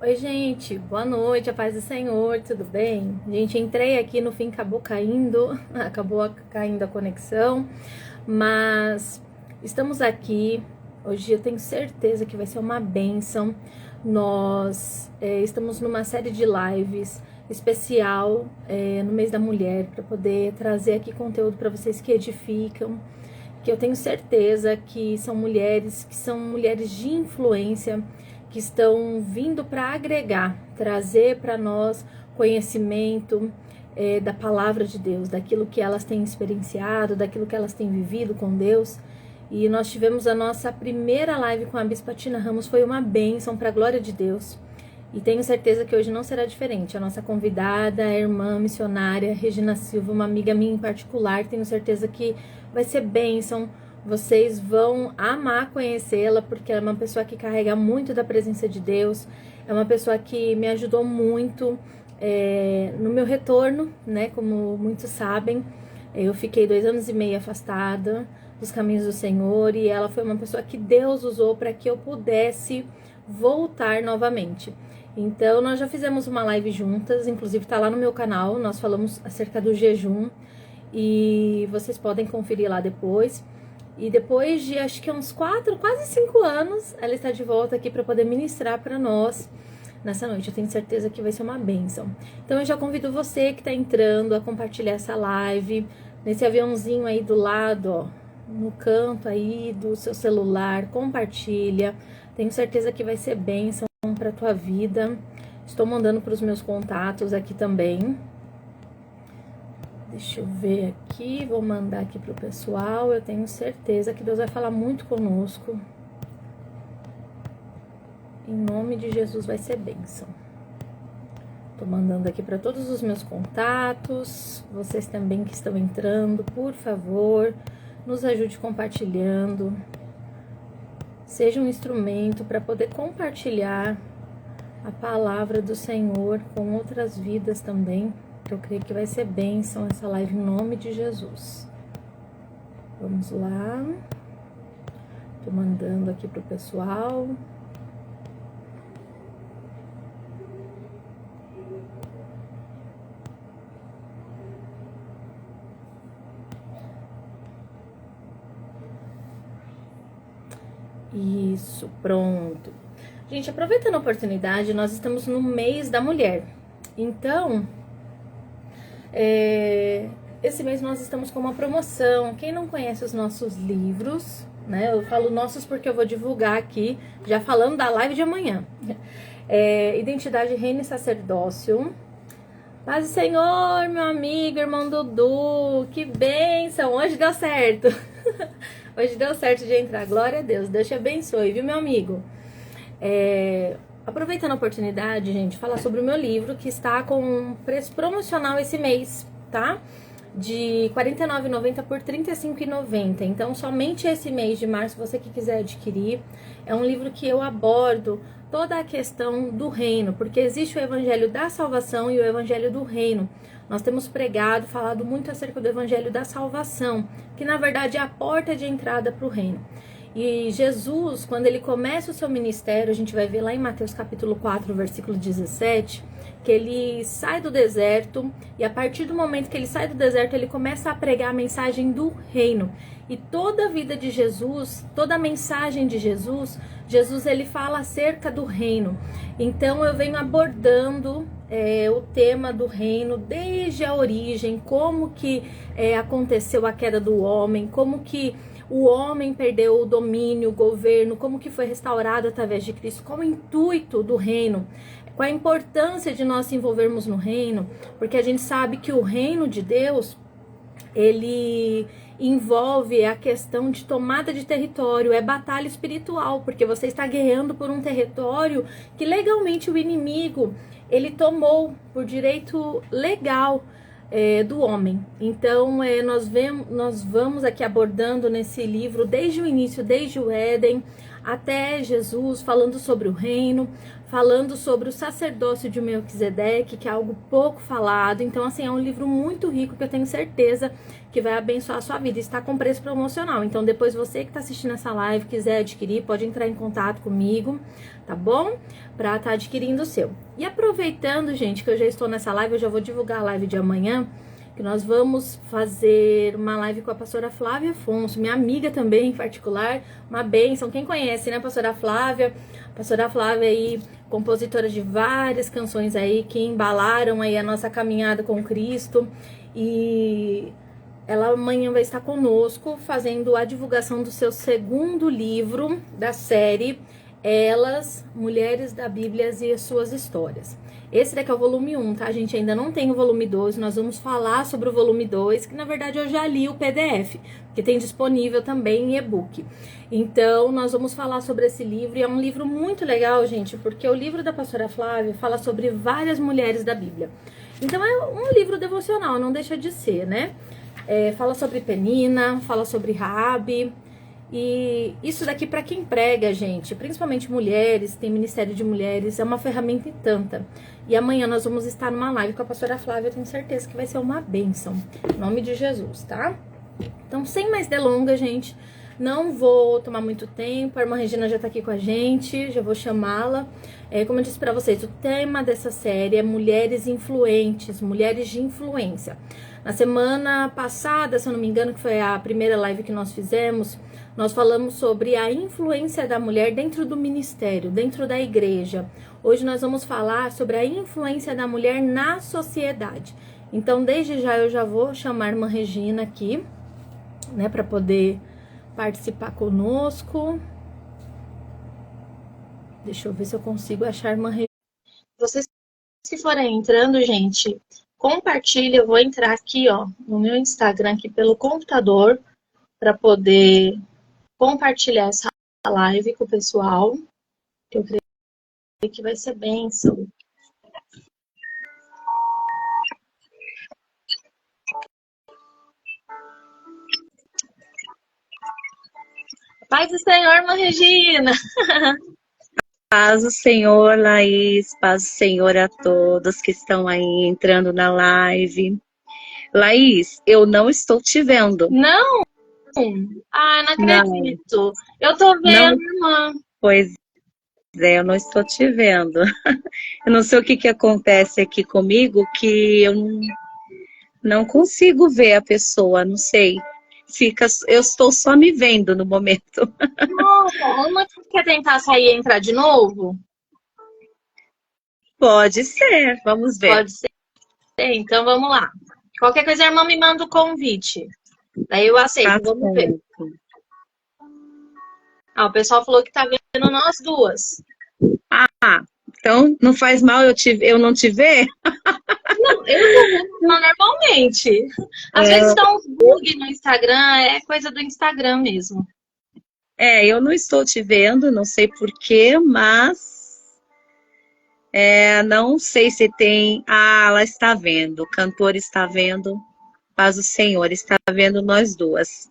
Oi, gente, boa noite, a paz do Senhor, tudo bem? Gente, entrei aqui, no fim acabou caindo a conexão, mas estamos aqui. Hoje eu tenho certeza que vai ser uma bênção. Nós estamos numa série de lives especial no mês da mulher, para poder trazer aqui conteúdo para vocês que edificam, que eu tenho certeza que são mulheres de influência, que estão vindo para agregar, trazer para nós conhecimento da palavra de Deus, daquilo que elas têm experienciado, daquilo que elas têm vivido com Deus. E nós tivemos a nossa primeira live com a Bispa Tina Ramos, foi uma bênção para a glória de Deus. E tenho certeza que hoje não será diferente. A nossa convidada, a irmã missionária Regina Silva, uma amiga minha em particular, tenho certeza que vai ser bênção. Vocês vão amar conhecê-la, porque ela é uma pessoa que carrega muito da presença de Deus. É uma pessoa que me ajudou muito no meu retorno, né? Como muitos sabem, eu fiquei 2 anos e meio afastada dos caminhos do Senhor, e ela foi uma pessoa que Deus usou para que eu pudesse voltar novamente. Então, nós já fizemos uma live juntas, inclusive tá lá no meu canal, nós falamos acerca do jejum, e vocês podem conferir lá depois. E depois de, acho que uns 4, quase 5 anos, ela está de volta aqui para poder ministrar para nós nessa noite. Eu tenho certeza que vai ser uma bênção. Então, eu já convido você que está entrando a compartilhar essa live, nesse aviãozinho aí do lado, ó, no canto aí do seu celular, compartilha. Tenho certeza que vai ser bênção para tua vida. Estou mandando para os meus contatos aqui também. Deixa eu ver aqui, vou mandar aqui pro pessoal. Eu tenho certeza que Deus vai falar muito conosco. Em nome de Jesus vai ser bênção. Tô mandando aqui para todos os meus contatos. Vocês também que estão entrando, por favor, nos ajude compartilhando. Seja um instrumento para poder compartilhar a palavra do Senhor com outras vidas também. Eu creio que vai ser bênção essa live em nome de Jesus. Vamos lá. Tô mandando aqui pro pessoal. Isso, pronto. Gente, aproveitando a oportunidade, nós estamos no mês da mulher. Então, esse mês nós estamos com uma promoção. Quem não conhece os nossos livros, né? Eu falo nossos porque eu vou divulgar aqui, já falando da live de amanhã. Identidade, Reino e Sacerdócio. Paz do Senhor, meu amigo, irmão Dudu. Que bênção! Hoje deu certo. Hoje deu certo de entrar. Glória a Deus. Deus te abençoe, viu, meu amigo? Aproveitando a oportunidade, gente, falar sobre o meu livro, que está com um preço promocional esse mês, tá? De R$ 49,90 por R$ 35,90. Então, somente esse mês de março, você que quiser adquirir. É um livro que eu abordo toda a questão do reino, porque existe o evangelho da salvação e o evangelho do reino. Nós temos pregado, falado muito acerca do evangelho da salvação, que na verdade é a porta de entrada para o reino. E Jesus, quando ele começa o seu ministério, a gente vai ver lá em Mateus capítulo 4, versículo 17, que ele sai do deserto, e a partir do momento que ele sai do deserto, ele começa a pregar a mensagem do reino. E toda a vida de Jesus, toda a mensagem de Jesus, ele fala acerca do reino. Então eu venho abordando o tema do reino desde a origem, como que aconteceu a queda do homem, como que o homem perdeu o domínio, o governo, como que foi restaurado através de Cristo, qual o intuito do reino, qual a importância de nós se envolvermos no reino, porque a gente sabe que o reino de Deus, ele envolve a questão de tomada de território, é batalha espiritual, porque você está guerreando por um território que legalmente o inimigo, ele tomou por direito legal do homem. Então, nós vamos aqui abordando nesse livro, desde o início, desde o Éden, até Jesus, falando sobre o reino, falando sobre o sacerdócio de Melquisedeque, que é algo pouco falado. Então, assim, é um livro muito rico que eu tenho certeza que vai abençoar a sua vida. Está com preço promocional. Então, depois você que está assistindo essa live, quiser adquirir, pode entrar em contato comigo, tá bom? Para estar adquirindo o seu. E aproveitando, gente, que eu já estou nessa live, eu já vou divulgar a live de amanhã, que nós vamos fazer uma live com a pastora Flávia Afonso, minha amiga também, em particular, uma bênção. Quem conhece, né, pastora Flávia? Pastora Flávia aí, compositora de várias canções aí, que embalaram aí a nossa caminhada com Cristo. E ela amanhã vai estar conosco, fazendo a divulgação do seu segundo livro da série Elas, Mulheres da Bíblia e as Suas Histórias. Esse daqui é o volume 1, tá? A gente ainda não tem o volume 2, nós vamos falar sobre o volume 2, que na verdade eu já li o PDF, que tem disponível também em e-book. Então, nós vamos falar sobre esse livro, e é um livro muito legal, gente, porque o livro da pastora Flávia fala sobre várias mulheres da Bíblia. Então, é um livro devocional, não deixa de ser, né? Fala sobre Penina, fala sobre Raabe. E isso daqui para quem prega, gente, principalmente mulheres, tem ministério de mulheres, é uma ferramenta e tanta. E amanhã nós vamos estar numa live com a pastora Flávia, eu tenho certeza que vai ser uma bênção. Em nome de Jesus, tá? Então, sem mais delongas, gente, não vou tomar muito tempo, a irmã Regina já tá aqui com a gente, já vou chamá-la. Como eu disse para vocês, o tema dessa série é Mulheres Influentes, Mulheres de Influência. Na semana passada, se eu não me engano, que foi a primeira live que nós fizemos, nós falamos sobre a influência da mulher dentro do ministério, dentro da igreja. Hoje nós vamos falar sobre a influência da mulher na sociedade. Então, desde já, eu já vou chamar a irmã Regina aqui, né, para poder participar conosco. Deixa eu ver se eu consigo achar a irmã Regina. Vocês que forem entrando, gente, compartilha. Eu vou entrar aqui, ó, no meu Instagram, aqui pelo computador, para poder compartilhar essa live com o pessoal, que eu creio que vai ser bênção. Paz do Senhor, irmã Regina! Paz do Senhor, Laís, paz do Senhor a todos que estão aí entrando na live. Laís, eu não estou te vendo. Não? Ah, não acredito. Não. Eu tô vendo, não. Irmã. Pois é, eu não estou te vendo. Eu não sei o que acontece aqui comigo, que eu não consigo ver a pessoa, não sei. Eu estou só me vendo no momento. Nossa, uma quer tentar sair e entrar de novo? Pode ser, vamos ver. Pode ser. Então vamos lá. Qualquer coisa a irmã me manda o convite. Daí eu aceito, vamos ver. O pessoal falou que tá vendo nós duas. Ah, então não faz mal eu não te ver? Não, eu tô vendo normalmente. Às vezes dá uns bug no Instagram, é coisa do Instagram mesmo. Eu não estou te vendo, não sei porquê, mas não sei se tem... Ah, ela está vendo, o cantor está vendo, paz do Senhor, está vendo nós duas.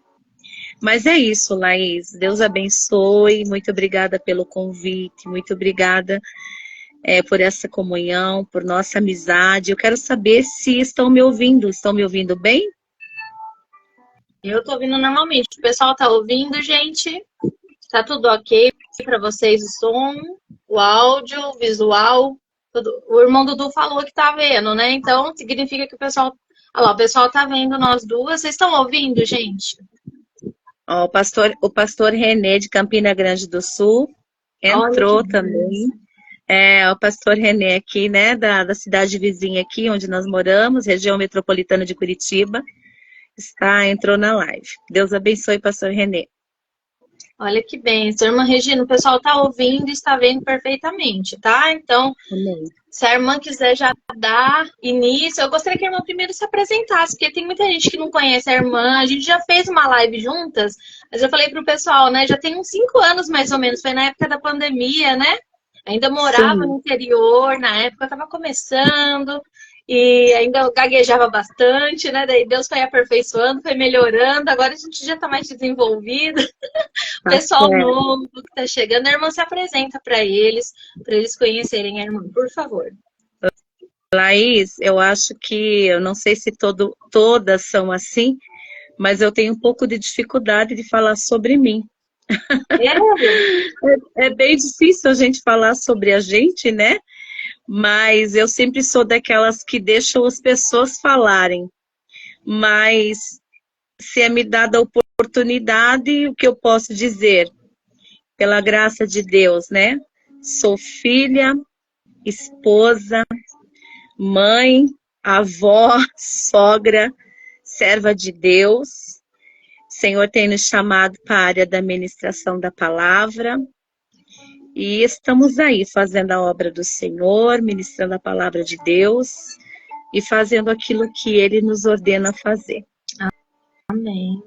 Mas é isso, Laís, Deus abençoe, muito obrigada pelo convite, muito obrigada por essa comunhão, por nossa amizade. Eu quero saber se estão me ouvindo bem? Eu tô ouvindo normalmente, o pessoal tá ouvindo, gente? Tá tudo ok para vocês, o som, o áudio, o visual? Tudo. O irmão Dudu falou que tá vendo, né? Então, significa que o pessoal... Olha lá, o pessoal tá vendo nós duas. Vocês estão ouvindo, gente? Ó, o pastor Renê de Campina Grande do Sul entrou também. O pastor Renê aqui, né, da cidade vizinha aqui, onde nós moramos, região metropolitana de Curitiba, entrou na live. Deus abençoe, pastor Renê. Olha que bênção. Irmã Regina, o pessoal tá ouvindo e está vendo perfeitamente, tá? Então, se a irmã quiser já dar início, eu gostaria que a irmã primeiro se apresentasse, porque tem muita gente que não conhece a irmã. A gente já fez uma live juntas, mas eu falei pro pessoal, né? Já tem uns 5 anos mais ou menos, foi na época da pandemia, né? Ainda morava no interior, na época estava começando. e ainda eu gaguejava bastante, né? Daí Deus foi aperfeiçoando, foi melhorando, agora a gente já tá mais desenvolvido. Tá Pessoal certo. novo que tá chegando, a irmã se apresenta para eles conhecerem a irmã, por favor. Laís, eu acho que, eu não sei se todas são assim, mas eu tenho um pouco de dificuldade de falar sobre mim. É, É bem difícil a gente falar sobre a gente, né? Mas eu sempre sou daquelas que deixam as pessoas falarem. Mas se é me dada a oportunidade, o que eu posso dizer? Pela graça de Deus, né? Sou filha, esposa, mãe, avó, sogra, serva de Deus. O Senhor tem nos chamado para a área da ministração da palavra. E estamos aí fazendo a obra do Senhor, ministrando a palavra de Deus e fazendo aquilo que Ele nos ordena fazer. amém.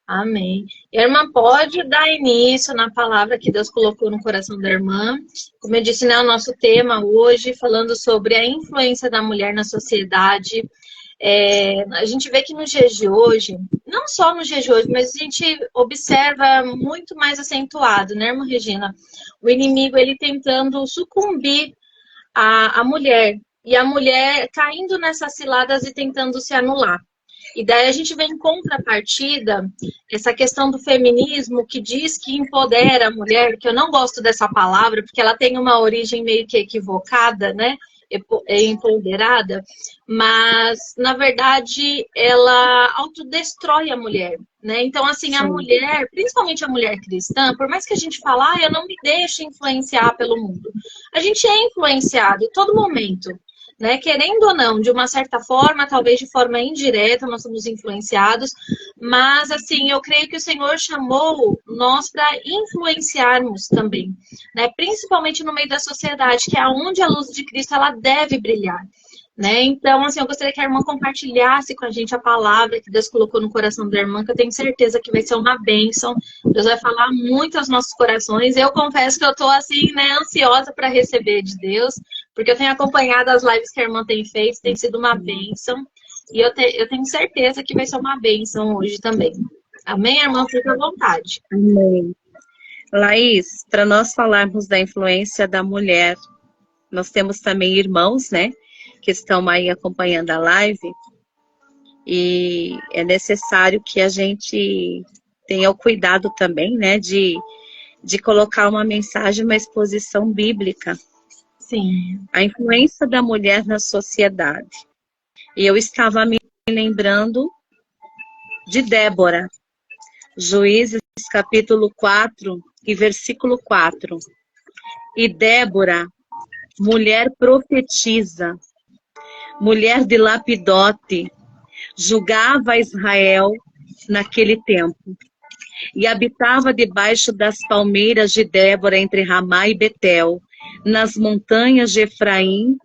Amém. E a irmã pode dar início na palavra que Deus colocou no coração da irmã. Como eu disse, né, o nosso tema hoje, falando sobre a influência da mulher na sociedade. A gente vê que nos dias de hoje, não só nos dias de hoje, mas a gente observa muito mais acentuado, né, irmã Regina? O inimigo, ele tentando sucumbir à mulher. E a mulher caindo nessas ciladas e tentando se anular. E daí a gente vê em contrapartida essa questão do feminismo que diz que empodera a mulher, que eu não gosto dessa palavra, porque ela tem uma origem meio que equivocada, né? Empoderada, mas na verdade ela autodestrói a mulher, né? Então, assim, a Sim. mulher, principalmente a mulher cristã, por mais que a gente fale, eu não me deixo influenciar pelo mundo, a gente é influenciado em todo momento, né? Querendo ou não, de uma certa forma, talvez de forma indireta, nós somos influenciados, mas assim, eu creio que o Senhor chamou nós para influenciarmos também, né? Principalmente no meio da sociedade, que é onde a luz de Cristo ela deve brilhar. Né? Então, assim, eu gostaria que a irmã compartilhasse com a gente a palavra que Deus colocou no coração da irmã, que eu tenho certeza que vai ser uma bênção. Deus vai falar muito aos nossos corações. Eu confesso que eu estou, assim, né, ansiosa para receber de Deus, porque eu tenho acompanhado as lives que a irmã tem feito, tem sido uma bênção. E eu tenho certeza que vai ser uma bênção hoje também. Amém, irmã? Fique à vontade. Amém. Laís, para nós falarmos da influência da mulher, nós temos também irmãos, né, que estão aí acompanhando a live, e é necessário que a gente tenha o cuidado também, né, de colocar uma mensagem, uma exposição bíblica. Sim. A influência da mulher na sociedade. E eu estava me lembrando de Débora, Juízes capítulo 4 e versículo 4. E Débora, mulher profetisa, mulher de Lapidote, julgava Israel naquele tempo. E habitava debaixo das palmeiras de Débora, entre Ramá e Betel, nas montanhas de Efraim,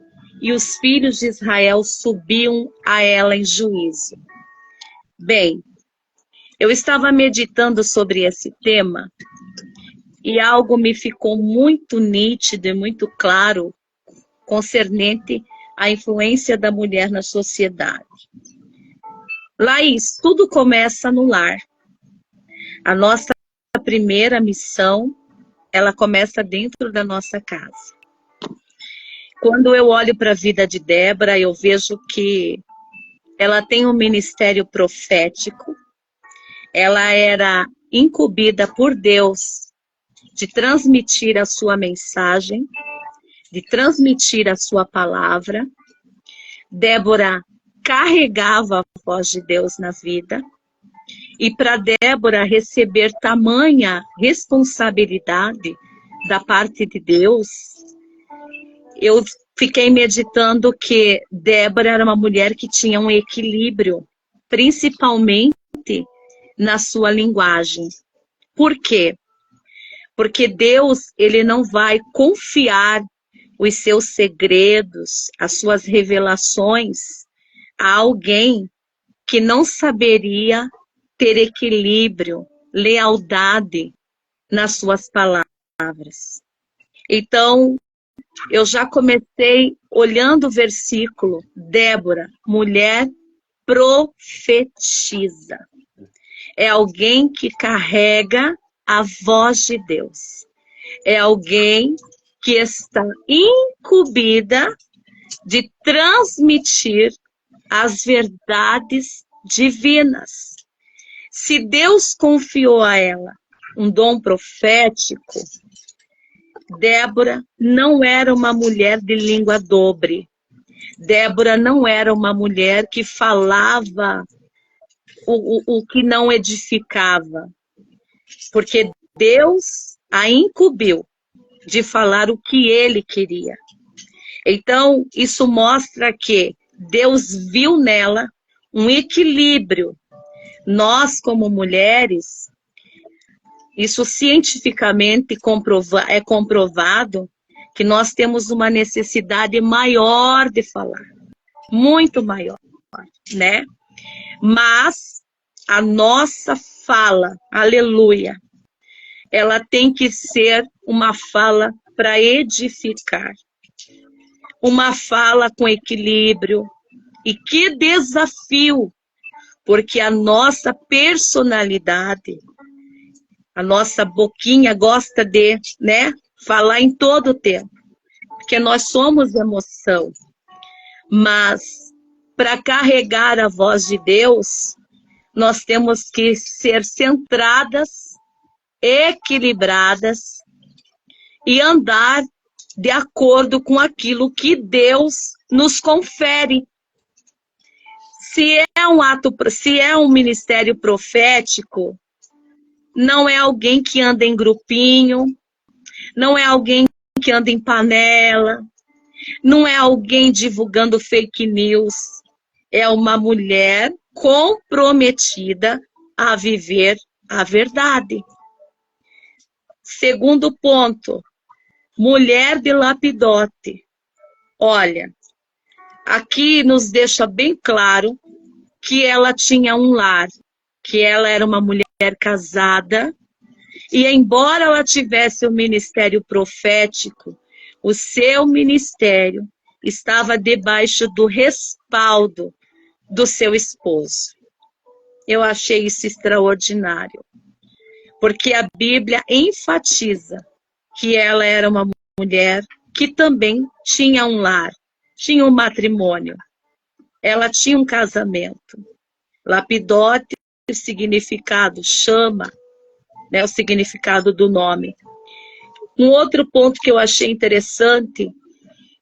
e os filhos de Israel subiam a ela em juízo. Bem, eu estava meditando sobre esse tema e algo me ficou muito nítido e muito claro concernente à influência da mulher na sociedade. Laís, tudo começa no lar. A nossa primeira missão, ela começa dentro da nossa casa. Quando eu olho para a vida de Débora, eu vejo que ela tem um ministério profético, ela era incumbida por Deus de transmitir a sua mensagem, de transmitir a sua palavra. Débora carregava a voz de Deus na vida, e para Débora receber tamanha responsabilidade da parte de Deus, eu fiquei meditando que Débora era uma mulher que tinha um equilíbrio, principalmente na sua linguagem. Por quê? Porque Deus, ele não vai confiar os seus segredos, as suas revelações a alguém que não saberia ter equilíbrio, lealdade nas suas palavras. Então, eu já comecei olhando o versículo. Débora, mulher profetiza. É alguém que carrega a voz de Deus. É alguém que está incumbida de transmitir as verdades divinas. Se Deus confiou a ela um dom profético, Débora não era uma mulher de língua dobre. Débora não era uma mulher que falava o que não edificava, porque Deus a incumbiu de falar o que ele queria. Então, isso mostra que Deus viu nela um equilíbrio. Nós, como mulheres, isso cientificamente é comprovado que nós temos uma necessidade maior de falar, muito maior, né? Mas a nossa fala, aleluia, ela tem que ser uma fala para edificar, uma fala com equilíbrio. E que desafio, porque a nossa personalidade, a nossa boquinha gosta de, né, falar em todo o tempo, porque nós somos emoção. Mas para carregar a voz de Deus, nós temos que ser centradas, equilibradas e andar de acordo com aquilo que Deus nos confere. Se é um ministério profético, não é alguém que anda em grupinho, não é alguém que anda em panela, não é alguém divulgando fake news. É uma mulher comprometida a viver a verdade. Segundo ponto, mulher de Lapidote. Olha, aqui nos deixa bem claro que ela tinha um lar, que ela era uma mulher casada, e embora ela tivesse um ministério profético, o seu ministério estava debaixo do respaldo do seu esposo. Eu achei isso extraordinário, porque a Bíblia enfatiza que ela era uma mulher que também tinha um lar, tinha um matrimônio, ela tinha um casamento. Lapidote, significado, chama, né, o significado do nome. Um outro ponto que eu achei interessante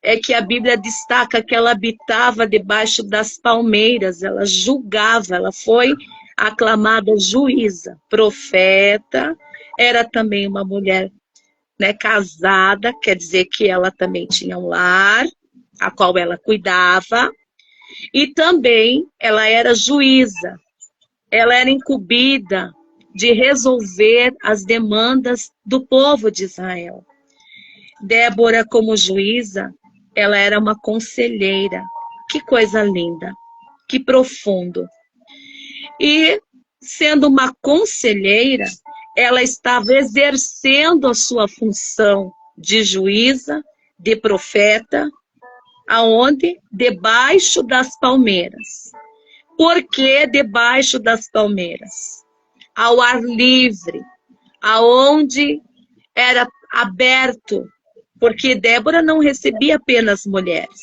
é que a Bíblia destaca que ela habitava debaixo das palmeiras, ela julgava, ela foi aclamada juíza, profeta, era também uma mulher, né, casada, quer dizer que ela também tinha um lar, a qual ela cuidava, e também ela era juíza, ela era incumbida de resolver as demandas do povo de Israel. Débora, como juíza, ela era uma conselheira. Que coisa linda, que profundo. E, sendo uma conselheira, ela estava exercendo a sua função de juíza, de profeta, aonde? Debaixo das palmeiras. Por que debaixo das palmeiras? Ao ar livre, aonde era aberto, porque Débora não recebia apenas mulheres,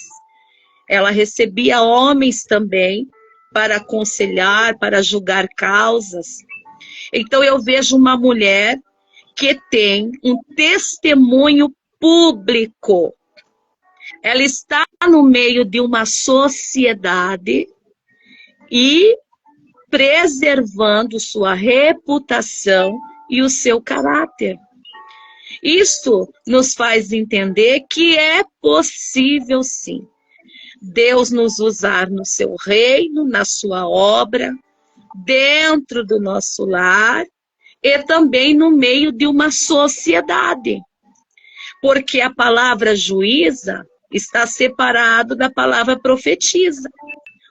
ela recebia homens também para aconselhar, para julgar causas. Então eu vejo uma mulher que tem um testemunho público. Ela está no meio de uma sociedade e preservando sua reputação e o seu caráter. Isso nos faz entender que é possível, sim, Deus nos usar no seu reino, na sua obra, dentro do nosso lar e também no meio de uma sociedade. Porque a palavra juíza está separado da palavra profetiza.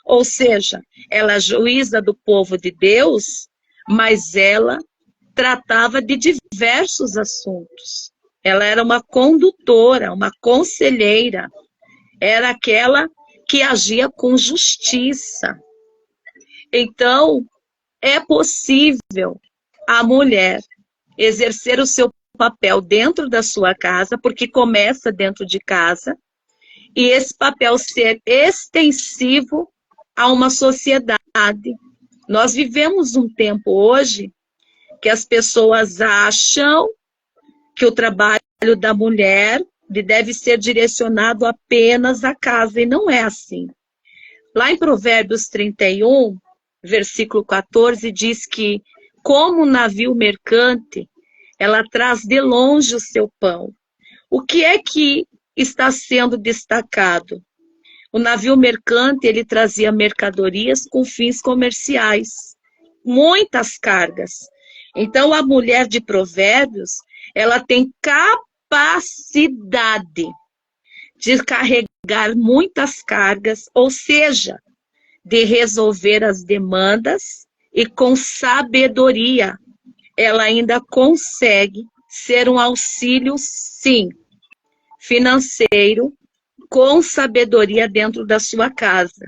Ou seja, ela é juíza do povo de Deus, mas ela tratava de diversos assuntos. ela era uma condutora, uma conselheira, era aquela que agia com justiça. Então, é possível a mulher exercer o seu papel dentro da sua casa, porque começa dentro de casa, e esse papel ser extensivo a uma sociedade. Nós vivemos um tempo hoje que as pessoas acham que o trabalho da mulher deve ser direcionado apenas à casa, e não é assim. Lá em Provérbios 31, versículo 14, diz que, como um navio mercante, ela traz de longe o seu pão. O que é que está sendo destacado? O navio mercante, ele trazia mercadorias com fins comerciais, muitas cargas. Então, a mulher de Provérbios, ela tem capacidade de carregar muitas cargas, ou seja, de resolver as demandas, e com sabedoria ela ainda consegue ser um auxílio, sim, financeiro, com sabedoria dentro da sua casa.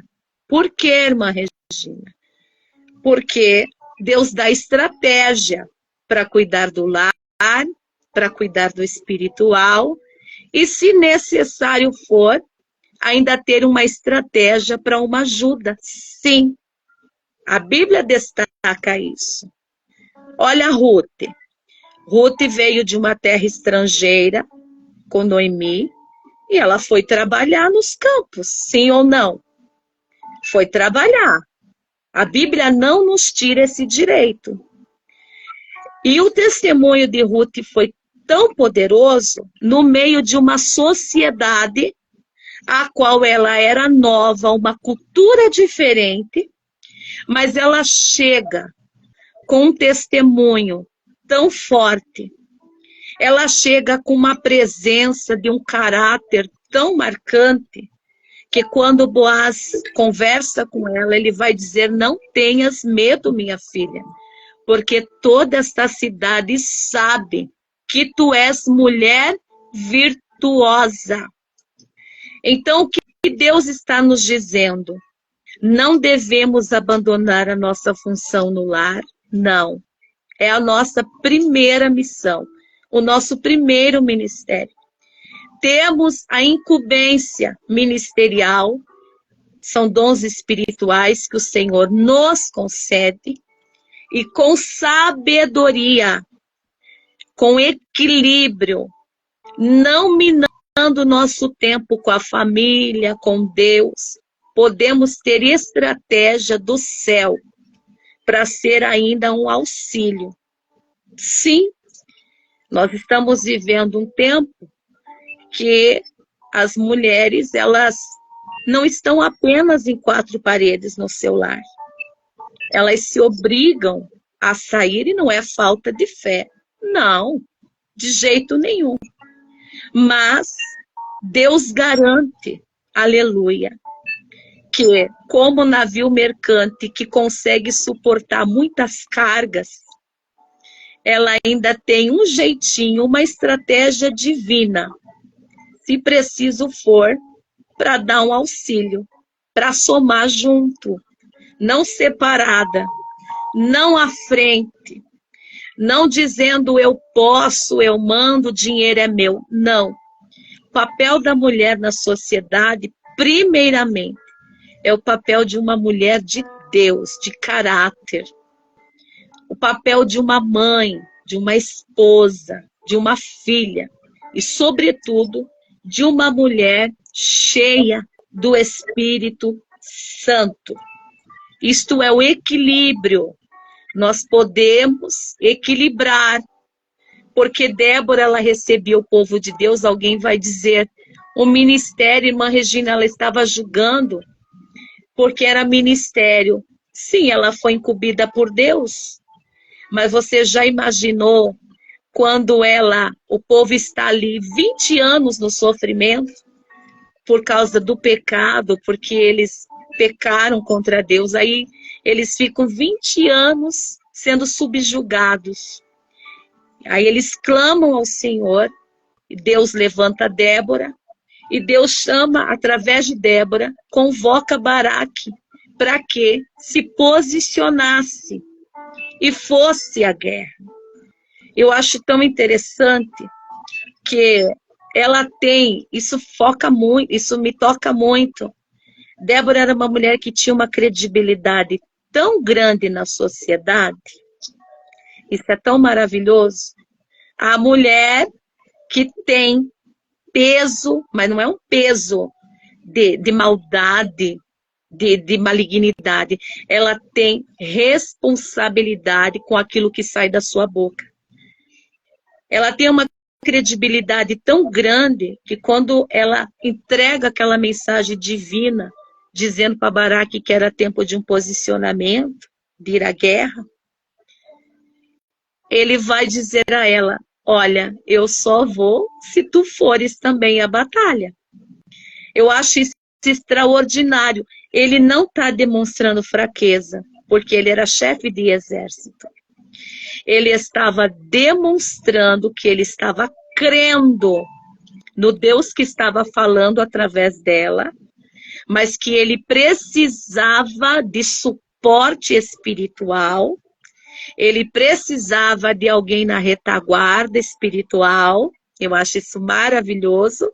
Por quê, irmã Regina? Porque Deus dá estratégia para cuidar do lar, para cuidar do espiritual, e, se necessário for, ainda ter uma estratégia para uma ajuda. Sim, a Bíblia destaca isso. Olha Ruth. Ruth veio de uma terra estrangeira com Noemi e ela foi trabalhar nos campos, sim ou não? Foi trabalhar. A Bíblia não nos tira esse direito. E o testemunho de Ruth foi tão poderoso no meio de uma sociedade a qual ela era nova, uma cultura diferente, mas ela chega com um testemunho tão forte. Ela chega com uma presença de um caráter tão marcante, que quando Boaz conversa com ela, ele vai dizer: não tenhas medo, minha filha, porque toda esta cidade sabe que tu és mulher virtuosa. Então, o que Deus está nos dizendo? Não devemos abandonar a nossa função no lar, não. É a nossa primeira missão, o nosso primeiro ministério. Temos a incumbência ministerial, são dons espirituais que o Senhor nos concede, e com sabedoria, com equilíbrio, não minando nosso tempo com a família, com Deus, podemos ter estratégia do céu para ser ainda um auxílio. Sim, nós estamos vivendo um tempo que as mulheres, elas não estão apenas em quatro paredes no seu lar. Elas se obrigam a sair, e não é falta de fé. Não, de jeito nenhum. Mas Deus garante, aleluia, que como navio mercante que consegue suportar muitas cargas, ela ainda tem um jeitinho, uma estratégia divina, se preciso for, para dar um auxílio, para somar junto, não separada, não à frente, não dizendo eu posso, eu mando, o dinheiro é meu. Não. O papel da mulher na sociedade, primeiramente, é o papel de uma mulher de Deus, de caráter. O papel de uma mãe, de uma esposa, de uma filha. E, sobretudo, de uma mulher cheia do Espírito Santo. Isto é o equilíbrio. Nós podemos equilibrar. Porque Débora, ela recebia o povo de Deus, alguém vai dizer, o ministério, irmã Regina, ela estava julgando, porque era ministério. Sim, ela foi incumbida por Deus, mas você já imaginou quando o povo está ali 20 anos no sofrimento, por causa do pecado, porque eles pecaram contra Deus, aí eles ficam 20 anos sendo subjugados. Aí eles clamam ao Senhor, Deus levanta Débora, e Deus chama, através de Débora, convoca Baraque para que se posicionasse e fosse à guerra. Eu acho tão interessante que ela tem, isso foca muito, isso me toca muito. Débora era uma mulher que tinha uma credibilidade tão grande na sociedade, isso é tão maravilhoso. A mulher que tem peso, mas não é um peso de maldade, de malignidade. Ela tem responsabilidade com aquilo que sai da sua boca. Ela tem uma credibilidade tão grande que quando ela entrega aquela mensagem divina, dizendo para Baraque que era tempo de um posicionamento, de ir à guerra, ele vai dizer a ela: olha, eu só vou se tu fores também à batalha. Eu acho isso extraordinário. Ele não está demonstrando fraqueza, porque ele era chefe de exército. Ele estava demonstrando que ele estava crendo no Deus que estava falando através dela, mas que ele precisava de suporte espiritual, ele precisava de alguém na retaguarda espiritual. Eu acho isso maravilhoso.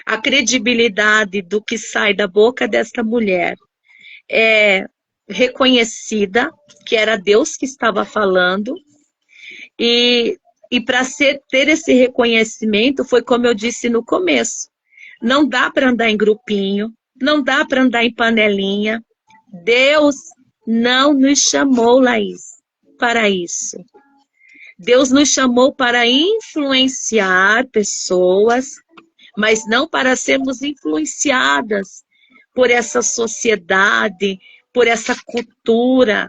A credibilidade do que sai da boca desta mulher é reconhecida, que era Deus que estava falando, e para ter esse reconhecimento, foi como eu disse no começo, não dá para andar em grupinho, não dá para andar em panelinha. Deus não nos chamou, Laís, para isso. Deus nos chamou para influenciar pessoas, mas não para sermos influenciadas por essa sociedade, por essa cultura.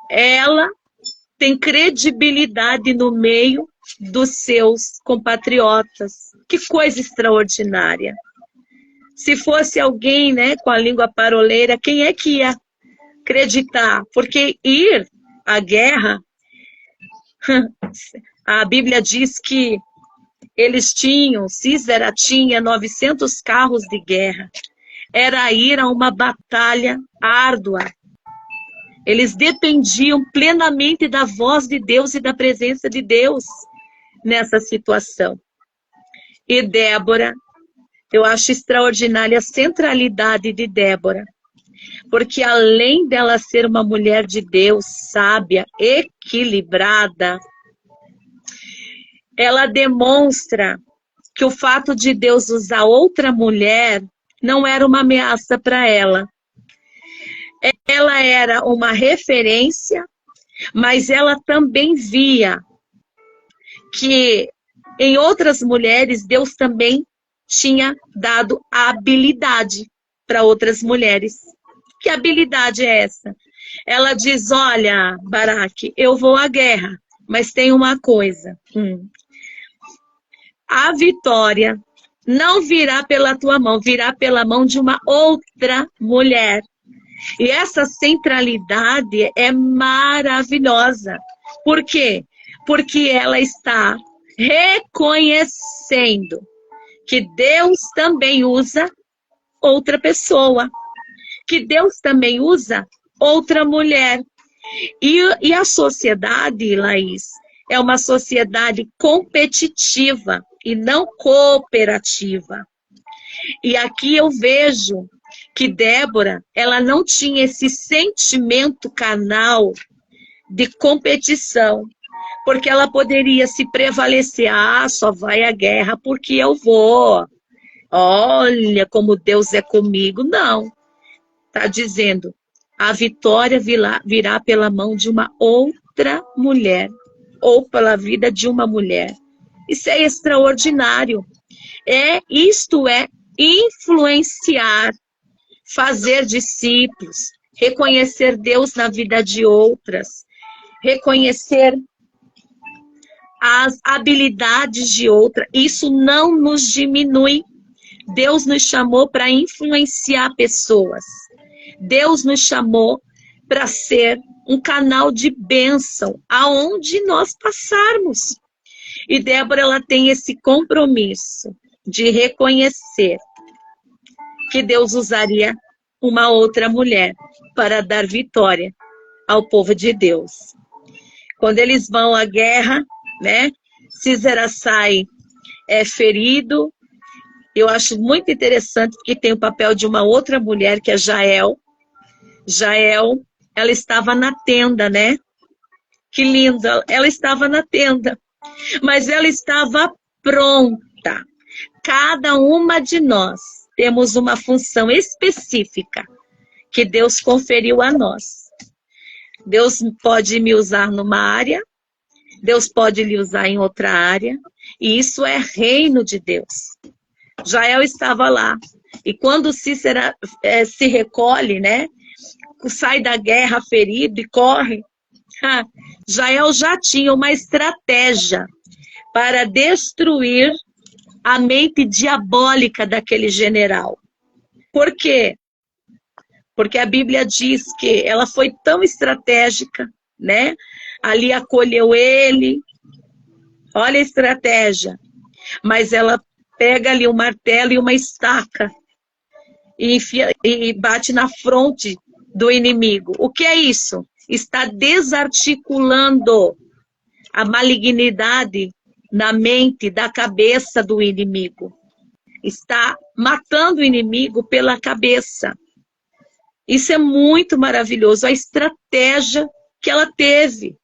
Ela tem credibilidade no meio dos seus compatriotas. Que coisa extraordinária. Se fosse alguém, né, com a língua paroleira, quem é que ia acreditar? Porque ir à guerra, a Bíblia diz que eles tinham, Císera tinha 900 carros de guerra. Era ir a uma batalha árdua. Eles dependiam plenamente da voz de Deus e da presença de Deus nessa situação. E Débora, eu acho extraordinária a centralidade de Débora, porque além dela ser uma mulher de Deus, sábia, equilibrada, ela demonstra que o fato de Deus usar outra mulher não era uma ameaça para ela. Ela era uma referência, mas ela também via que em outras mulheres Deus também tinha dado a habilidade para outras mulheres. Que habilidade é essa? Ela diz: olha, Baraque, eu vou à guerra, mas tem uma coisa. A vitória não virá pela tua mão, virá pela mão de uma outra mulher. E essa centralidade é maravilhosa. Por quê? Porque ela está reconhecendo que Deus também usa outra pessoa, que Deus também usa outra mulher. E a sociedade, Laís, é uma sociedade competitiva e não cooperativa. E aqui eu vejo que Débora, ela não tinha esse sentimento carnal de competição, porque ela poderia se prevalecer: ah, só vai à guerra porque eu vou. Olha como Deus é comigo. Não. Está dizendo: a vitória virá pela mão de uma outra mulher, ou pela vida de uma mulher. Isso é extraordinário. Isto é influenciar, fazer discípulos, reconhecer Deus na vida de outras, reconhecer as habilidades de outra. Isso não nos diminui. Deus nos chamou para influenciar pessoas. Deus nos chamou para ser um canal de bênção aonde nós passarmos. E Débora, ela tem esse compromisso de reconhecer que Deus usaria uma outra mulher para dar vitória ao povo de Deus. Quando eles vão à guerra, né? Císera sai ferido. Eu acho muito interessante porque tem o papel de uma outra mulher, que é Jael. Jael, ela estava na tenda, né? Que linda, ela estava na tenda, mas ela estava pronta. Cada uma de nós temos uma função específica que Deus conferiu a nós. Deus pode me usar numa área, Deus pode lhe usar em outra área, e isso é reino de Deus. Jael estava lá, e quando Císera se recolhe, né, sai da guerra ferido e corre, Jael já tinha uma estratégia para destruir a mente diabólica daquele general. Por quê? Porque a Bíblia diz que ela foi tão estratégica, né? Ali acolheu ele. Olha a estratégia. Mas ela pega ali um martelo e uma estaca e bate na fronte do inimigo. O que é isso? Está desarticulando a malignidade na mente, da cabeça do inimigo. Está matando o inimigo pela cabeça. Isso é muito maravilhoso, a estratégia que ela teve.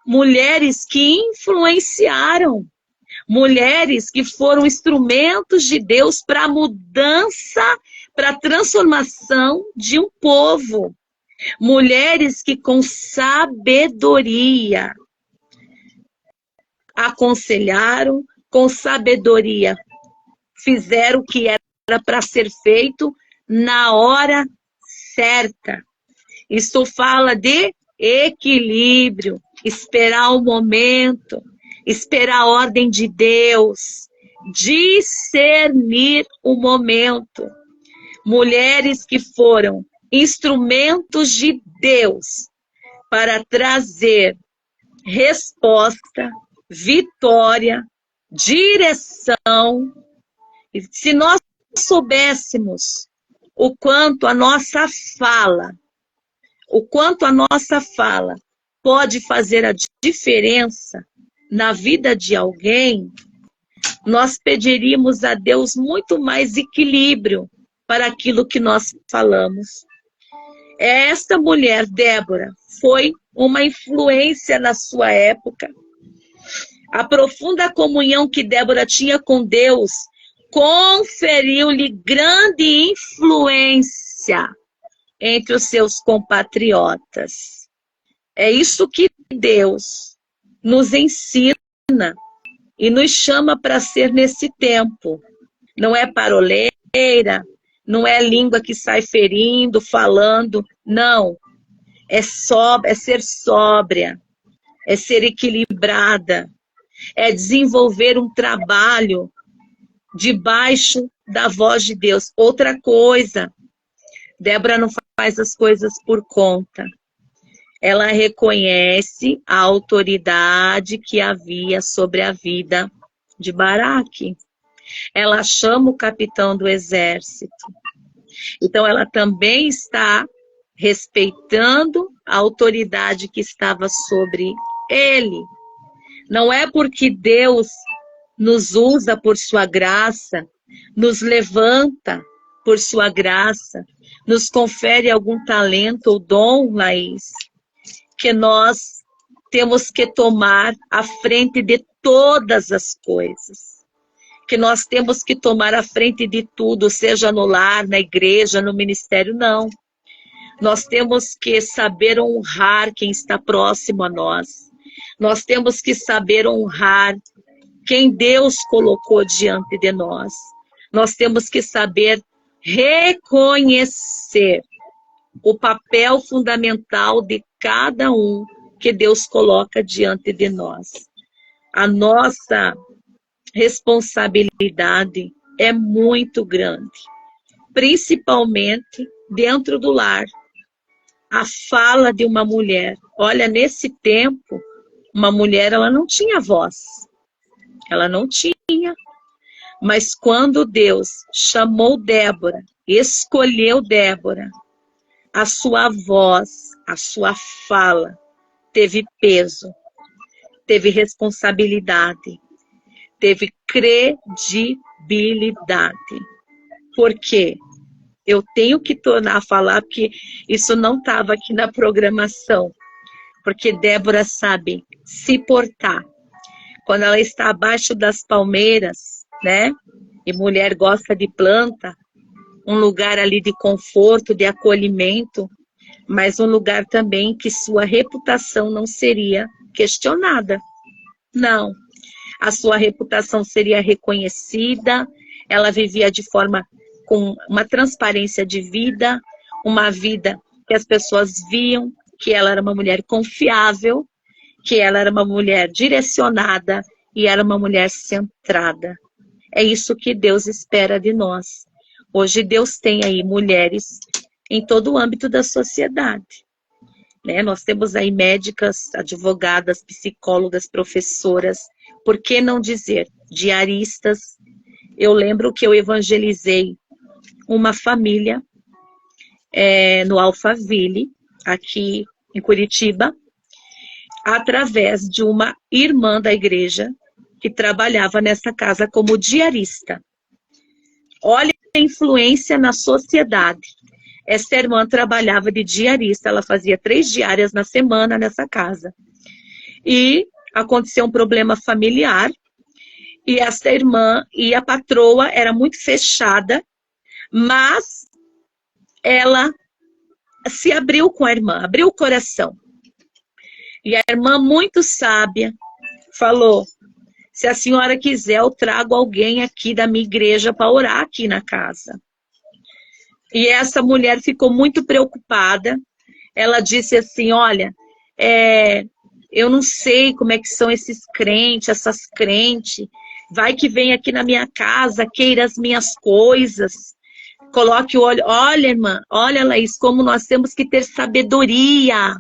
Mulheres que influenciaram, mulheres que foram instrumentos de Deus para a mudança, para a transformação de um povo. Mulheres que com sabedoria aconselharam, com sabedoria fizeram o que era para ser feito na hora certa. Isso fala de equilíbrio, esperar o momento, esperar a ordem de Deus, discernir o momento. Mulheres que foram instrumentos de Deus para trazer resposta, vitória, direção. E se nós soubéssemos o quanto a nossa fala pode fazer a diferença na vida de alguém, nós pediríamos a Deus muito mais equilíbrio para aquilo que nós falamos. Esta mulher, Débora, foi uma influência na sua época. A profunda comunhão que Débora tinha com Deus conferiu-lhe grande influência entre os seus compatriotas. É isso que Deus nos ensina e nos chama para ser nesse tempo. Não é paroleira, não é língua que sai ferindo, falando, não. É ser sóbria, é ser equilibrada, é desenvolver um trabalho debaixo da voz de Deus. Outra coisa, Débora não faz as coisas por conta. Ela reconhece a autoridade que havia sobre a vida de Baraque. Ela chama o capitão do exército. Então, ela também está respeitando a autoridade que estava sobre ele. Não é porque Deus nos usa por sua graça, nos levanta por sua graça, nos confere algum talento ou dom, Laís, que nós temos que tomar a frente de todas as coisas. Que nós temos que tomar a frente de tudo, seja no lar, na igreja, no ministério, não. Nós temos que saber honrar quem está próximo a nós. Nós temos que saber honrar quem Deus colocou diante de nós. Nós temos que saber reconhecer o papel fundamental de cada um que Deus coloca diante de nós. A nossa responsabilidade é muito grande, principalmente dentro do lar. A fala de uma mulher, olha, nesse tempo, Uma mulher, ela não tinha voz. Ela não tinha. Mas quando Deus chamou Débora, escolheu Débora, a sua voz, a sua fala teve peso, teve responsabilidade, teve credibilidade. Por quê? Eu tenho que tornar a falar, porque isso não estava aqui na programação. Porque Débora sabe se portar. Quando ela está abaixo das palmeiras, né? E mulher gosta de planta, um lugar ali de conforto, de acolhimento, mas um lugar também que sua reputação não seria questionada. Não. A sua reputação seria reconhecida, ela vivia de forma com uma transparência de vida, uma vida que as pessoas viam que ela era uma mulher confiável, que ela era uma mulher direcionada e era uma mulher centrada. É isso que Deus espera de nós. Hoje Deus tem aí mulheres em todo o âmbito da sociedade. Né? Nós temos aí médicas, advogadas, psicólogas, professoras, por que não dizer diaristas? Eu lembro que eu evangelizei uma família no Alphaville, aqui em Curitiba, através de uma irmã da igreja que trabalhava nessa casa como diarista. Olha a influência na sociedade. Essa irmã trabalhava de diarista, ela fazia 3 diárias na semana nessa casa. E aconteceu um problema familiar, e essa irmã e a patroa era muito fechada, mas ela se abriu com a irmã, abriu o coração. E a irmã, muito sábia, falou: se a senhora quiser, eu trago alguém aqui da minha igreja para orar aqui na casa. E essa mulher ficou muito preocupada. Ela disse assim: olha, eu não sei como é que são esses crentes, essas crentes. Vai que vem aqui na minha casa, queira as minhas coisas. Coloque o olho. Olha, irmã, olha, Laís, como nós temos que ter sabedoria.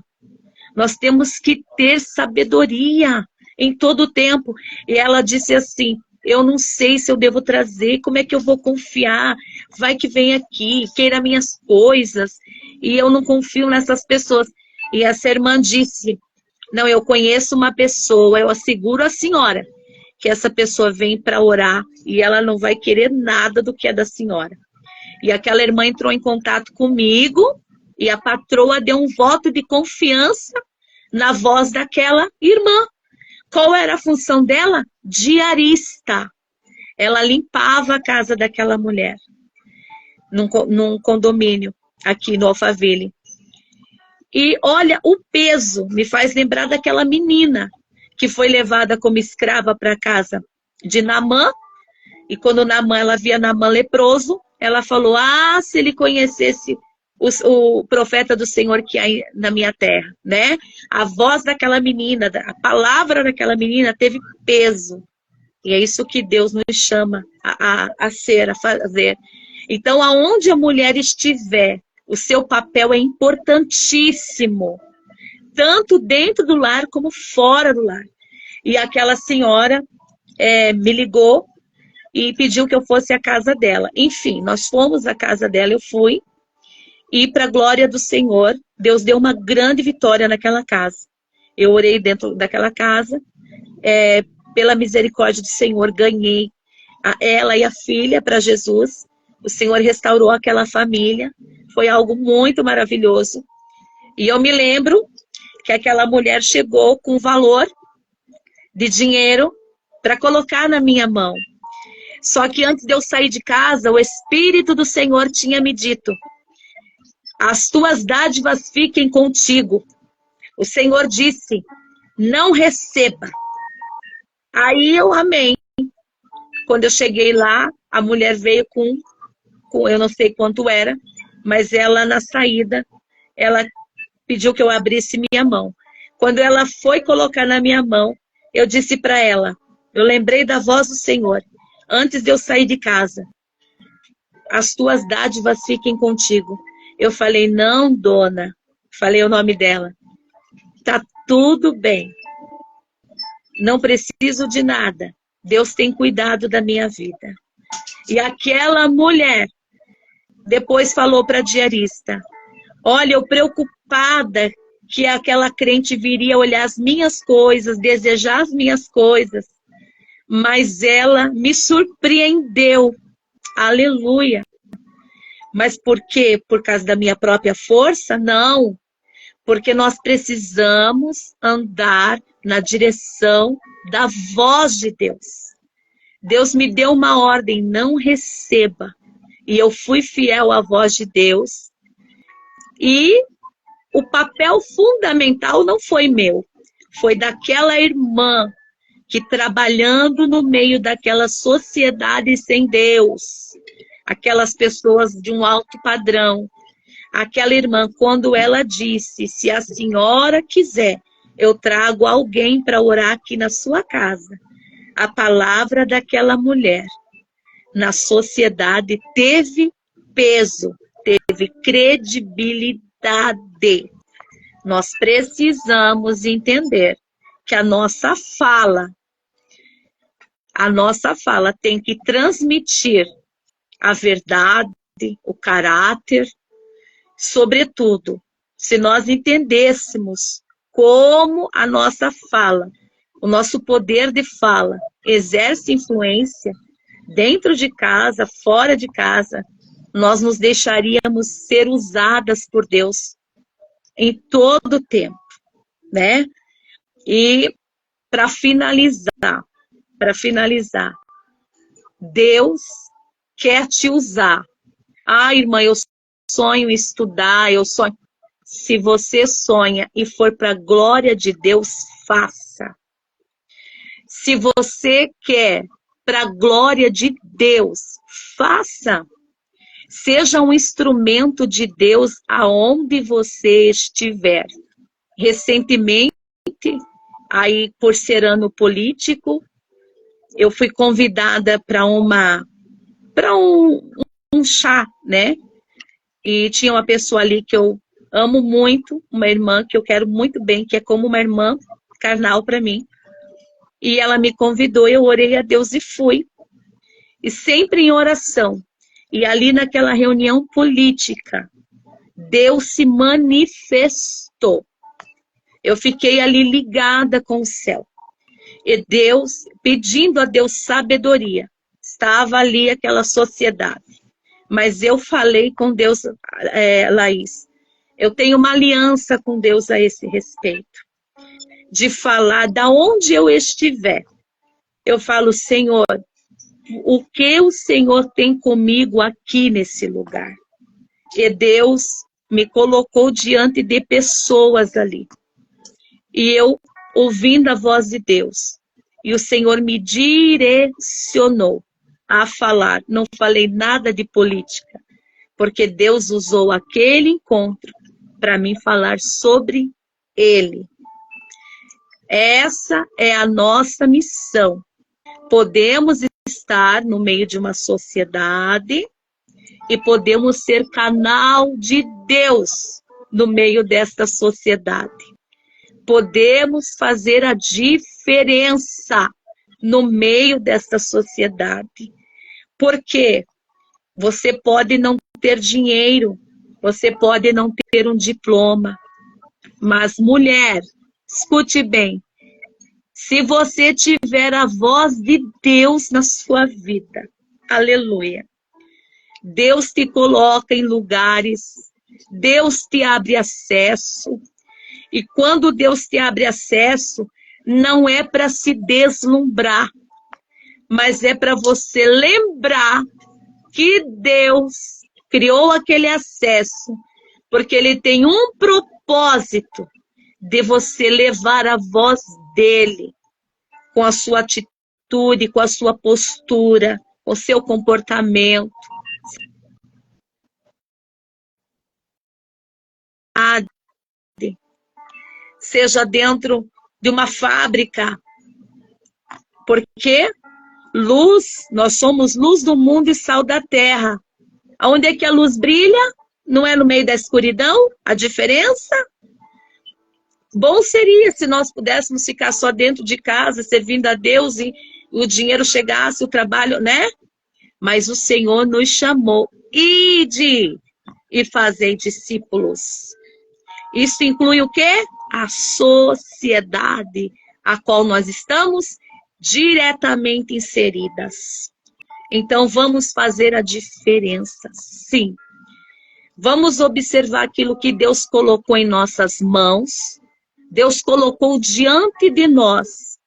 Nós temos que ter sabedoria em todo o tempo. E ela disse assim: eu não sei se eu devo trazer, como é que eu vou confiar? Vai que vem aqui, queira minhas coisas, e eu não confio nessas pessoas. E essa irmã disse: não, eu conheço uma pessoa, eu asseguro a senhora que essa pessoa vem para orar e ela não vai querer nada do que é da senhora. E aquela irmã entrou em contato comigo e a patroa deu um voto de confiança na voz daquela irmã. Qual era a função dela? Diarista. Ela limpava a casa daquela mulher, num condomínio aqui no Alphaville. E olha, o peso me faz lembrar daquela menina que foi levada como escrava para a casa de Naamã. E quando Naamã, ela via Naamã leproso, ela falou: ah, se ele conhecesse o profeta do Senhor que há na minha terra, né? A voz daquela menina, a palavra daquela menina teve peso. E é isso que Deus nos chama a ser, a fazer. Então, aonde a mulher estiver, o seu papel é importantíssimo, tanto dentro do lar como fora do lar. E aquela senhora me ligou e pediu que eu fosse à casa dela. Enfim, nós fomos à casa dela, eu fui. E para a glória do Senhor, Deus deu uma grande vitória naquela casa. Eu orei dentro daquela casa, pela misericórdia do Senhor, ganhei ela e a filha para Jesus. O Senhor restaurou aquela família, foi algo muito maravilhoso. E eu me lembro que aquela mulher chegou com valor de dinheiro para colocar na minha mão. Só que antes de eu sair de casa, o Espírito do Senhor tinha me dito: as tuas dádivas fiquem contigo. O Senhor disse: não receba. Aí eu amei. Quando eu cheguei lá, a mulher veio com eu não sei quanto era, mas ela na saída, ela pediu que eu abrisse minha mão. Quando ela foi colocar na minha mão, eu disse para ela, eu lembrei da voz do Senhor, antes de eu sair de casa: as tuas dádivas fiquem contigo. Eu falei: não, dona. Falei o nome dela. Tá tudo bem. não preciso de nada. Deus tem cuidado da minha vida. E aquela mulher depois falou para a diarista, olha, eu preocupada que aquela crente viria olhar as minhas coisas, desejar as minhas coisas, mas ela me surpreendeu. Aleluia. Mas por quê? Por causa da minha própria força? Não. Porque nós precisamos andar na direção da voz de Deus. Deus me deu uma ordem, não receba. E eu fui fiel à voz de Deus. E o papel fundamental não foi meu. Foi daquela irmã que, trabalhando no meio daquela sociedade sem Deus, aquelas pessoas de um alto padrão, aquela irmã, quando ela disse, se a senhora quiser, eu trago alguém para orar aqui na sua casa. A palavra daquela mulher na sociedade teve peso, teve credibilidade. Nós precisamos entender que a nossa fala tem que transmitir a verdade, o caráter, sobretudo, se nós entendêssemos como a nossa fala, o nosso poder de fala exerce influência dentro de casa, fora de casa, nós nos deixaríamos ser usadas por Deus em todo o tempo, né? E para finalizar, Deus quer te usar. Ah, irmã, eu sonho em estudar, eu sonho. Se você sonha e for para a glória de Deus, faça. Se você quer para a glória de Deus, faça. Seja um instrumento de Deus aonde você estiver. Recentemente, aí por ser ano político, eu fui convidada para um chá, né? E tinha uma pessoa ali que eu amo muito, uma irmã que eu quero muito bem, que é como uma irmã carnal para mim. E ela me convidou, eu orei a Deus e fui. E sempre em oração. E ali naquela reunião política, Deus se manifestou. Eu fiquei ali ligada com o céu. E Deus, pedindo a Deus sabedoria. Estava ali aquela sociedade. Mas eu falei com Deus, Laís. Eu tenho uma aliança com Deus a esse respeito. De falar da onde eu estiver. Eu falo, Senhor, o que o Senhor tem comigo aqui nesse lugar? E Deus me colocou diante de pessoas ali. E eu, ouvindo a voz de Deus, e o Senhor me direcionou a falar. Não falei nada de política, porque Deus usou aquele encontro para mim falar sobre Ele. Essa é a nossa missão. Podemos estar no meio de uma sociedade e podemos ser canal de Deus no meio desta sociedade. Podemos fazer a diferença no meio desta sociedade. Porque você pode não ter dinheiro, você pode não ter um diploma, mas mulher, escute bem, se você tiver a voz de Deus na sua vida, aleluia, Deus te coloca em lugares, Deus te abre acesso, e quando Deus te abre acesso, não é para se deslumbrar, mas é para você lembrar que Deus criou aquele acesso, porque Ele tem um propósito de você levar a voz dele, com a sua atitude, com a sua postura, com o seu comportamento. Seja dentro de uma fábrica, porque luz, nós somos luz do mundo e sal da terra. Onde é que a luz brilha? Não é no meio da escuridão? A diferença? Bom seria se nós pudéssemos ficar só dentro de casa, servindo a Deus e o dinheiro chegasse, o trabalho, né? Mas o Senhor nos chamou. Ide e fazei discípulos. Isso inclui o quê? A sociedade a qual nós estamos diretamente inseridas. Então, vamos fazer a diferença, sim. Vamos observar aquilo que Deus colocou em nossas mãos, Deus colocou diante de nós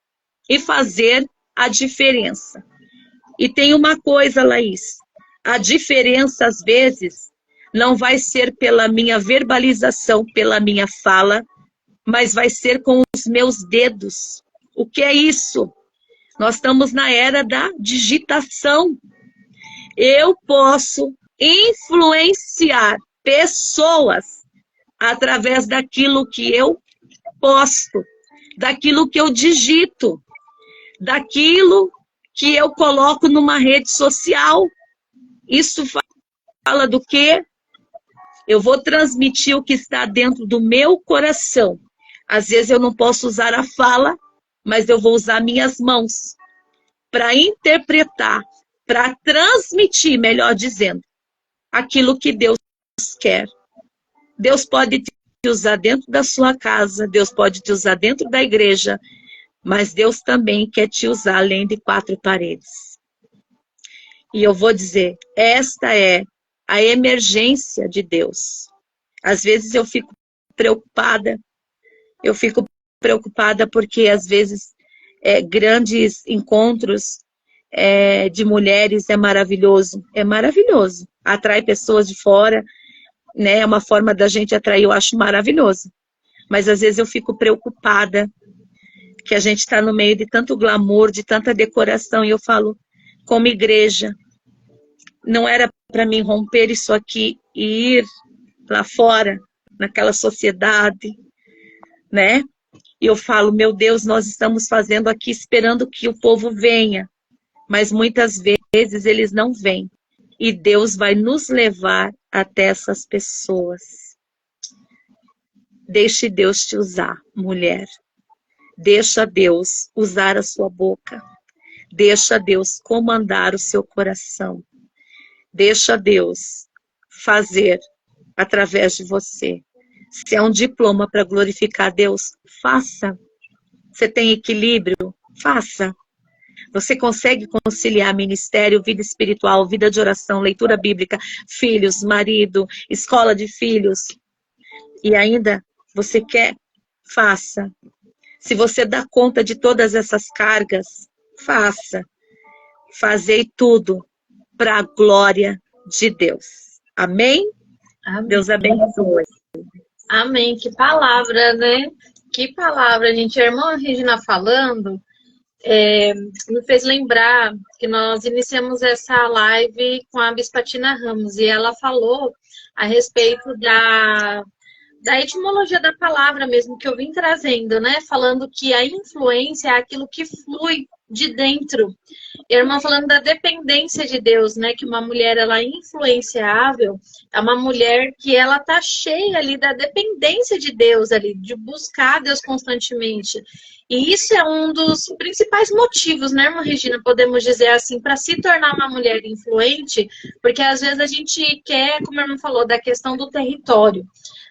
e fazer a diferença. E tem uma coisa, Laís, a diferença às vezes não vai ser pela minha verbalização, pela minha fala, mas vai ser com os meus dedos. O que é isso? Nós estamos na era da digitação. Eu posso influenciar pessoas através daquilo que eu posto, daquilo que eu digito, daquilo que eu coloco numa rede social. Isso fala do quê? Eu vou transmitir o que está dentro do meu coração. Às vezes eu não posso usar a fala, mas eu vou usar minhas mãos para interpretar, para transmitir, melhor dizendo, aquilo que Deus quer. Deus pode te usar dentro da sua casa, Deus pode te usar dentro da igreja, mas Deus também quer te usar além de 4 paredes. E eu vou dizer, esta é a emergência de Deus. Às vezes eu fico preocupada porque às vezes grandes encontros de mulheres é maravilhoso, atrai pessoas de fora, né? É uma forma da gente atrair, eu acho maravilhoso, mas às vezes eu fico preocupada que a gente está no meio de tanto glamour, de tanta decoração, e eu falo, como igreja, não era para mim romper isso aqui e ir lá fora, naquela sociedade, né? E eu falo, meu Deus, nós estamos fazendo aqui esperando que o povo venha, mas muitas vezes eles não vêm. E Deus vai nos levar até essas pessoas. Deixe Deus te usar, mulher. Deixa Deus usar a sua boca. Deixa Deus comandar o seu coração. Deixa Deus fazer através de você. Se é um diploma para glorificar Deus, faça. Você tem equilíbrio? Faça. Você consegue conciliar ministério, vida espiritual, vida de oração, leitura bíblica, filhos, marido, escola de filhos, e ainda você quer? Faça. Se você dá conta de todas essas cargas, faça. Fazei tudo para a glória de Deus. Amém? Amém. Deus abençoe. Amém. Que palavra, né? Que palavra, gente. A irmã Regina falando, me fez lembrar que nós iniciamos essa live com a Bispa Tina Ramos, e ela falou a respeito da etimologia da palavra mesmo, que eu vim trazendo, né? Falando que a influência é aquilo que flui de dentro. E a irmã falando da dependência de Deus, né? Que uma mulher, ela é influenciável, é uma mulher que ela tá cheia ali da dependência de Deus ali, de buscar Deus constantemente. E isso é um dos principais motivos, né, irmã Regina, podemos dizer assim, para se tornar uma mulher influente, porque às vezes a gente quer, como a irmã falou, da questão do território.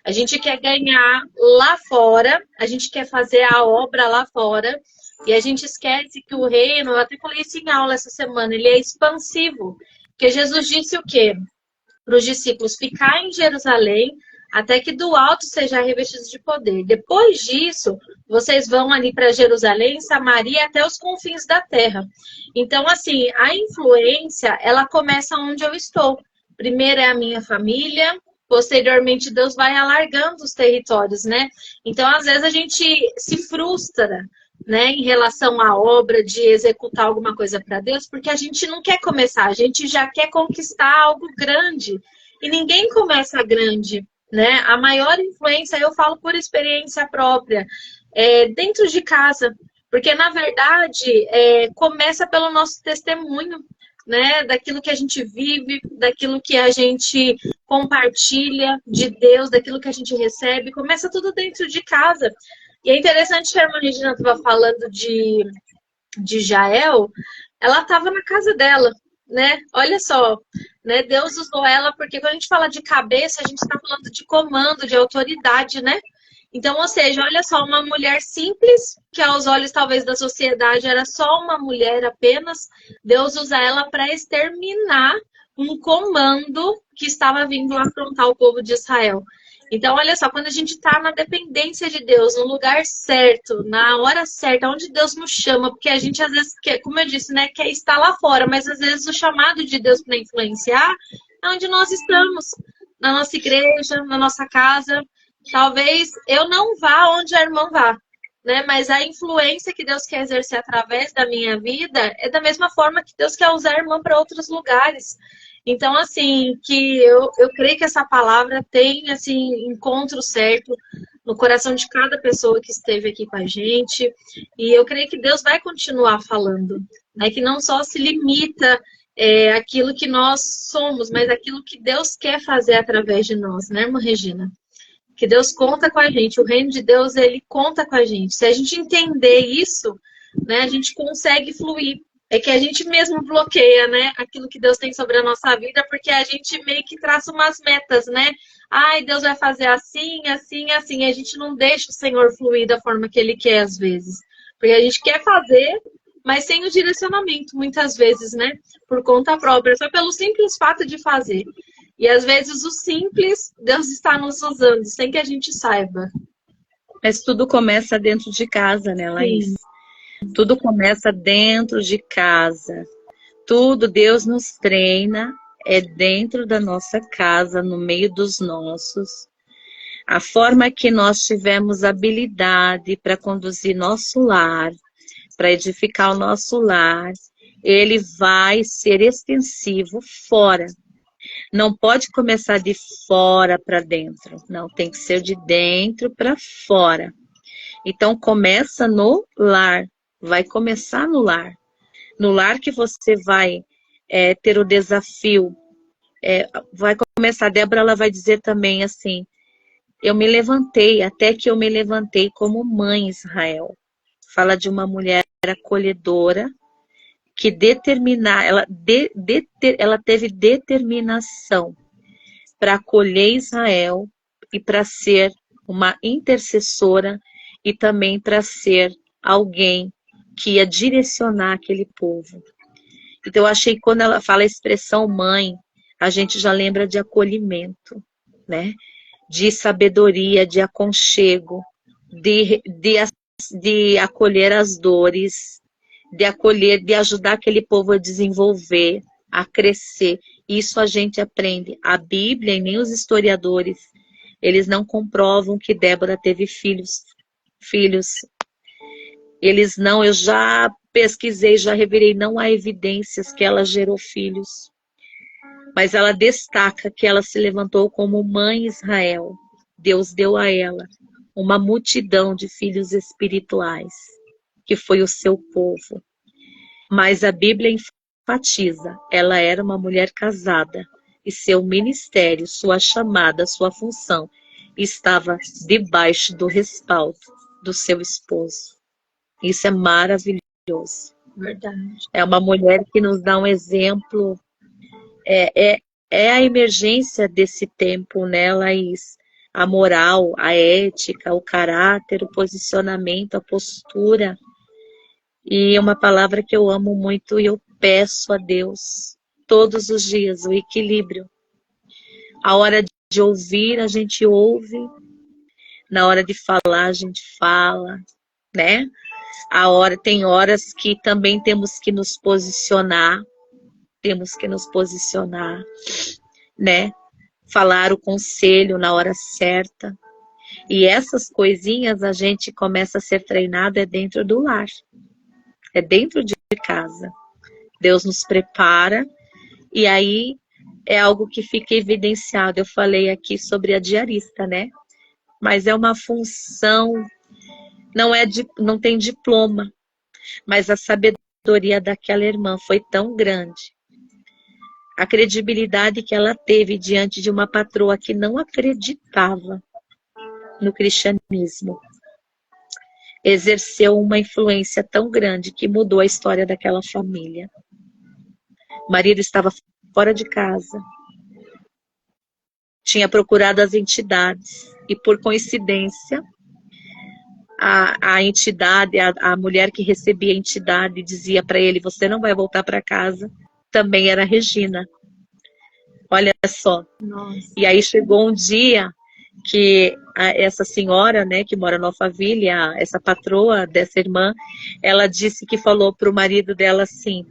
A gente quer ganhar lá fora, a gente quer fazer a obra lá fora, e a gente esquece que o reino, eu até falei isso em aula essa semana, ele é expansivo. Porque Jesus disse o quê? Para os discípulos, ficar em Jerusalém, até que do alto seja revestidos de poder. Depois disso, vocês vão ali para Jerusalém, Samaria, até os confins da terra. Então, assim, a influência, ela começa onde eu estou. Primeiro é a minha família, posteriormente Deus vai alargando os territórios, né? Então, às vezes a gente se frustra, né, em relação à obra de executar alguma coisa para Deus, porque a gente não quer começar, a gente já quer conquistar algo grande. E ninguém começa grande, né? A maior influência, eu falo por experiência própria, dentro de casa. Porque, na verdade, começa pelo nosso testemunho, né? Daquilo que a gente vive, daquilo que a gente compartilha de Deus, daquilo que a gente recebe. Começa tudo dentro de casa. E é interessante que a irmã Regina estava falando de Jael, ela estava na casa dela, né? Olha só, né? Deus usou ela porque quando a gente fala de cabeça, a gente está falando de comando, de autoridade, né? Então, ou seja, olha só, uma mulher simples, que aos olhos talvez da sociedade era só uma mulher apenas, Deus usa ela para exterminar um comando que estava vindo afrontar o povo de Israel. Então, olha só, quando a gente está na dependência de Deus, no lugar certo, na hora certa, onde Deus nos chama, porque a gente às vezes, quer, como eu disse, né, quer estar lá fora, mas às vezes o chamado de Deus para influenciar é onde nós estamos, na nossa igreja, na nossa casa. Talvez eu não vá onde a irmã vá, né? Mas a influência que Deus quer exercer através da minha vida é da mesma forma que Deus quer usar a irmã para outros lugares. Então, assim, que eu creio que essa palavra tem, assim, encontro certo no coração de cada pessoa que esteve aqui com a gente. E eu creio que Deus vai continuar falando, né? Que não só se limita aquilo que nós somos, mas aquilo que Deus quer fazer através de nós, né, irmã Regina? Que Deus conta com a gente, o reino de Deus, ele conta com a gente. Se a gente entender isso, né, a gente consegue fluir. É que a gente mesmo bloqueia, né, aquilo que Deus tem sobre a nossa vida, porque a gente meio que traça umas metas, né? Ai, Deus vai fazer assim, assim, assim. E a gente não deixa o Senhor fluir da forma que Ele quer, às vezes. Porque a gente quer fazer, mas sem o direcionamento, muitas vezes, né? Por conta própria, só pelo simples fato de fazer. E às vezes o simples, Deus está nos usando, sem que a gente saiba. Mas tudo começa dentro de casa, né, Laís? Sim. Tudo começa dentro de casa. Tudo Deus nos treina é dentro da nossa casa, no meio dos nossos. A forma que nós tivemos habilidade para conduzir nosso lar, para edificar o nosso lar, ele vai ser extensivo fora. Não pode começar de fora para dentro. Não, tem que ser de dentro para fora. Então, começa no lar. Vai começar no lar. No lar que você vai ter o desafio. Vai começar, a Débora ela vai dizer também assim, eu me levantei, até que eu me levantei como mãe Israel. Fala de uma mulher acolhedora, que ela teve determinação para acolher Israel e para ser uma intercessora e também para ser alguém que ia direcionar aquele povo. Então eu achei que quando ela fala a expressão mãe, a gente já lembra de acolhimento, né? De sabedoria, de aconchego, de acolher as dores, de acolher, de ajudar aquele povo a desenvolver, a crescer. Isso a gente aprende. A Bíblia e nem os historiadores, eles não comprovam que Débora teve filhos. Eles não, eu já pesquisei, já revirei, não há evidências que ela gerou filhos. Mas ela destaca que ela se levantou como mãe Israel. Deus deu a ela uma multidão de filhos espirituais, que foi o seu povo. Mas a Bíblia enfatiza, ela era uma mulher casada e seu ministério, sua chamada, sua função estava debaixo do respaldo do seu esposo. Isso é maravilhoso. Verdade. É uma mulher que nos dá um exemplo. É a emergência desse tempo, né, Laís? A moral, a ética, o caráter, o posicionamento, a postura. E uma palavra que eu amo muito e eu peço a Deus todos os dias, o equilíbrio. A hora de ouvir, a gente ouve. Na hora de falar, a gente fala, né? Tem horas que também temos que nos posicionar. Né? Falar o conselho na hora certa. E essas coisinhas a gente começa a ser treinado dentro do lar. É dentro de casa. Deus nos prepara e aí é algo que fica evidenciado. Eu falei aqui sobre a diarista, né? Mas é uma função, não tem diploma, mas a sabedoria daquela irmã foi tão grande. A credibilidade que ela teve diante de uma patroa que não acreditava no cristianismo. exerceu uma influência tão grande que mudou a história daquela família. O marido estava fora de casa, tinha procurado as entidades e, por coincidência, a entidade, a mulher que recebia a entidade dizia para ele: você não vai voltar para casa, também era Regina. Olha só. Nossa. E aí chegou um dia que essa senhora, né, que mora no Alphaville, essa patroa dessa irmã, ela disse que falou para o marido dela assim,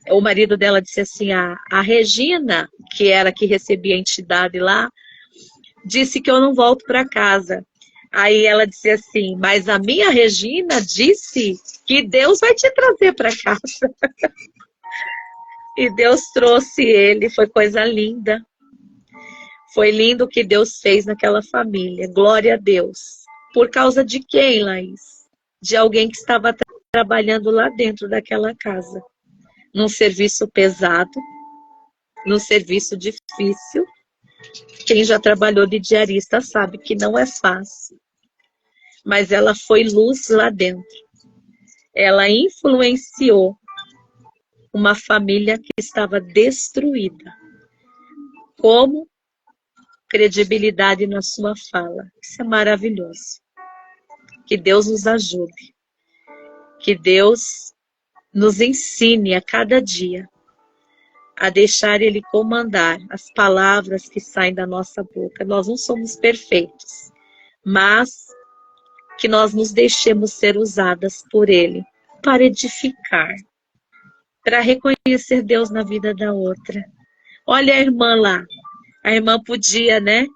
o marido dela disse assim, a Regina, que era que recebia a entidade lá, disse que eu não volto para casa. Aí ela disse assim, mas a minha Regina disse que Deus vai te trazer para casa. E Deus trouxe ele, foi coisa linda. Foi lindo o que Deus fez naquela família. Glória a Deus. Por causa de quem, Laís? De alguém que estava trabalhando lá dentro daquela casa. Num serviço pesado, num serviço difícil. Quem já trabalhou de diarista sabe que não é fácil. Mas ela foi luz lá dentro. Ela influenciou uma família que estava destruída. Como credibilidade na sua fala. Isso é maravilhoso. Que Deus nos ajude. Que Deus nos ensine a cada dia a deixar Ele comandar as palavras que saem da nossa boca. Nós não somos perfeitos, mas que nós nos deixemos ser usadas por Ele para edificar, para reconhecer Deus na vida da outra. Olha a irmã lá. A irmã podia, né?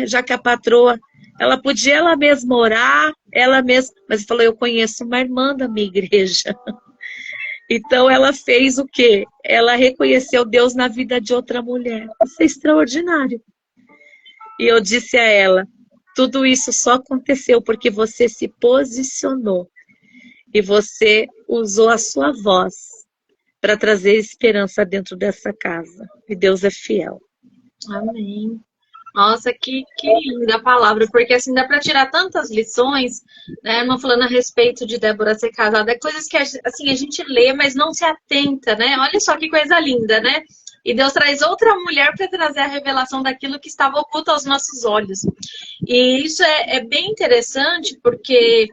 Já que a patroa, ela podia ela mesma orar, ela mesma, mas falou, eu conheço uma irmã da minha igreja. Então ela fez o quê? Ela reconheceu Deus na vida de outra mulher. Isso é extraordinário. E eu disse a ela, tudo isso só aconteceu porque você se posicionou e você usou a sua voz para trazer esperança dentro dessa casa. E Deus é fiel. Amém. Nossa, que linda a palavra, porque assim dá para tirar tantas lições, né? Não falando a respeito de Débora ser casada, é coisas que assim, a gente lê, mas não se atenta, né? Olha só que coisa linda, né? E Deus traz outra mulher para trazer a revelação daquilo que estava oculto aos nossos olhos. E isso é bem interessante, porque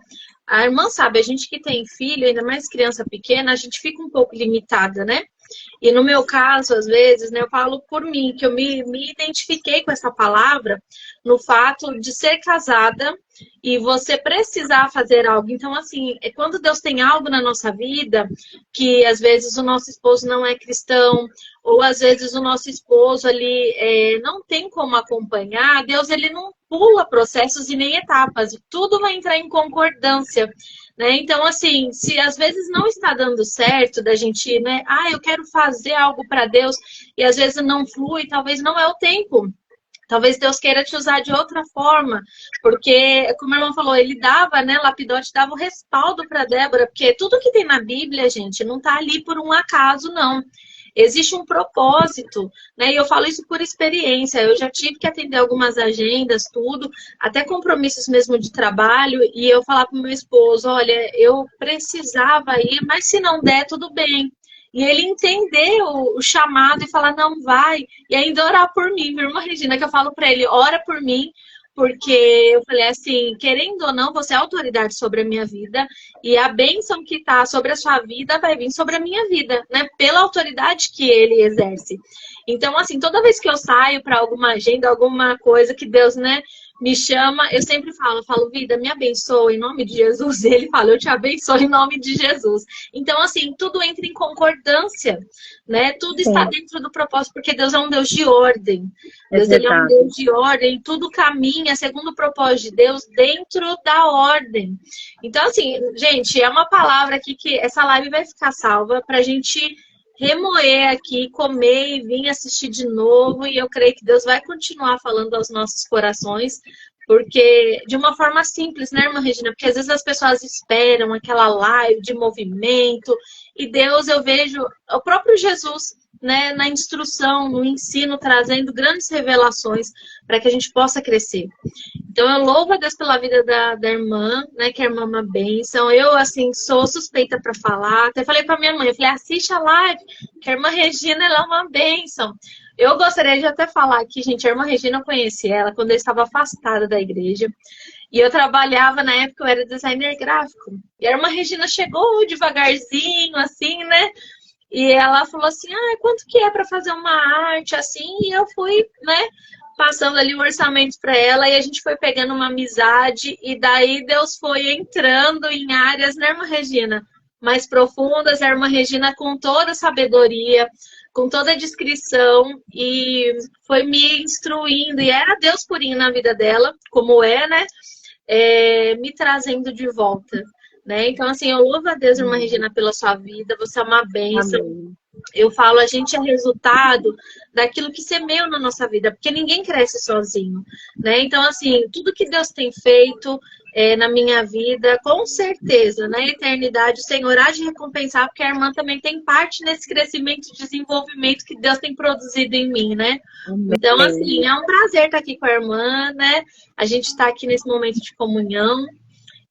a irmã sabe, a gente que tem filho, ainda mais criança pequena, a gente fica um pouco limitada, né? E no meu caso, às vezes, né, eu falo por mim, que eu me identifiquei com essa palavra no fato de ser casada e você precisar fazer algo. Então, assim, é quando Deus tem algo na nossa vida, que às vezes o nosso esposo não é cristão, ou às vezes o nosso esposo ali não tem como acompanhar, Deus ele não pula processos e nem etapas, tudo vai entrar em concordância. Né? Então, assim, se às vezes não está dando certo da gente, né? Eu quero fazer algo para Deus e às vezes não flui, talvez não é o tempo. Talvez Deus queira te usar de outra forma, porque, como a irmã falou, ele dava, né? Lapidote dava o respaldo para Débora, porque tudo que tem na Bíblia, gente, não está ali por um acaso, não. Existe um propósito, né? E eu falo isso por experiência. Eu já tive que atender algumas agendas, tudo, até compromissos mesmo de trabalho, e eu falar para o meu esposo, olha, eu precisava ir, mas se não der, tudo bem. E ele entender o chamado e falar, não, vai. E ainda orar por mim, minha irmã Regina, que eu falo para ele, ora por mim, porque eu falei assim, querendo ou não, você é autoridade sobre a minha vida e a bênção que está sobre a sua vida vai vir sobre a minha vida, né? Pela autoridade que ele exerce. Então, assim, toda vez que eu saio para alguma agenda, alguma coisa que Deus, né, me chama, eu sempre falo, vida, me abençoa em nome de Jesus. E ele fala, eu te abençoo em nome de Jesus. Então, assim, tudo entra em concordância, né? Tudo está dentro do propósito, porque Deus é um Deus de ordem. Deus ele é um Deus de ordem, tudo caminha segundo o propósito de Deus dentro da ordem. Então, assim, gente, é uma palavra aqui que essa live vai ficar salva pra gente remoer aqui, comer e vir assistir de novo, e eu creio que Deus vai continuar falando aos nossos corações, porque de uma forma simples, né, irmã Regina? Porque às vezes as pessoas esperam aquela live de movimento, e Deus, eu vejo o próprio Jesus, né, na instrução, no ensino, trazendo grandes revelações para que a gente possa crescer. Então, eu louvo a Deus pela vida da irmã, né? Que a irmã é uma bênção. Eu, assim, sou suspeita para falar. Até falei para minha mãe, eu falei, assiste a live, que a irmã Regina, ela é uma bênção. Eu gostaria de até falar aqui, gente, a irmã Regina, eu conheci ela quando eu estava afastada da igreja. E eu trabalhava, na época, eu era designer gráfico. E a irmã Regina chegou devagarzinho, assim, né? E ela falou assim, quanto que é para fazer uma arte, assim? E eu fui, né? Passando ali o orçamento para ela e a gente foi pegando uma amizade e daí Deus foi entrando em áreas, né, irmã Regina, mais profundas, a irmã Regina com toda a sabedoria, com toda a discrição e foi me instruindo e era Deus purinho na vida dela, como é, né, me trazendo de volta, né, então assim, eu louvo a Deus, irmã Regina, pela sua vida, você é uma bênção. Amém. Eu falo, a gente é resultado daquilo que semeia na nossa vida, porque ninguém cresce sozinho, né? Então, assim, tudo que Deus tem feito na minha vida, com certeza, na eternidade, o Senhor há de recompensar, porque a irmã também tem parte nesse crescimento e desenvolvimento que Deus tem produzido em mim, né? Amém. Então, assim, é um prazer estar aqui com a irmã, né? A gente está aqui nesse momento de comunhão.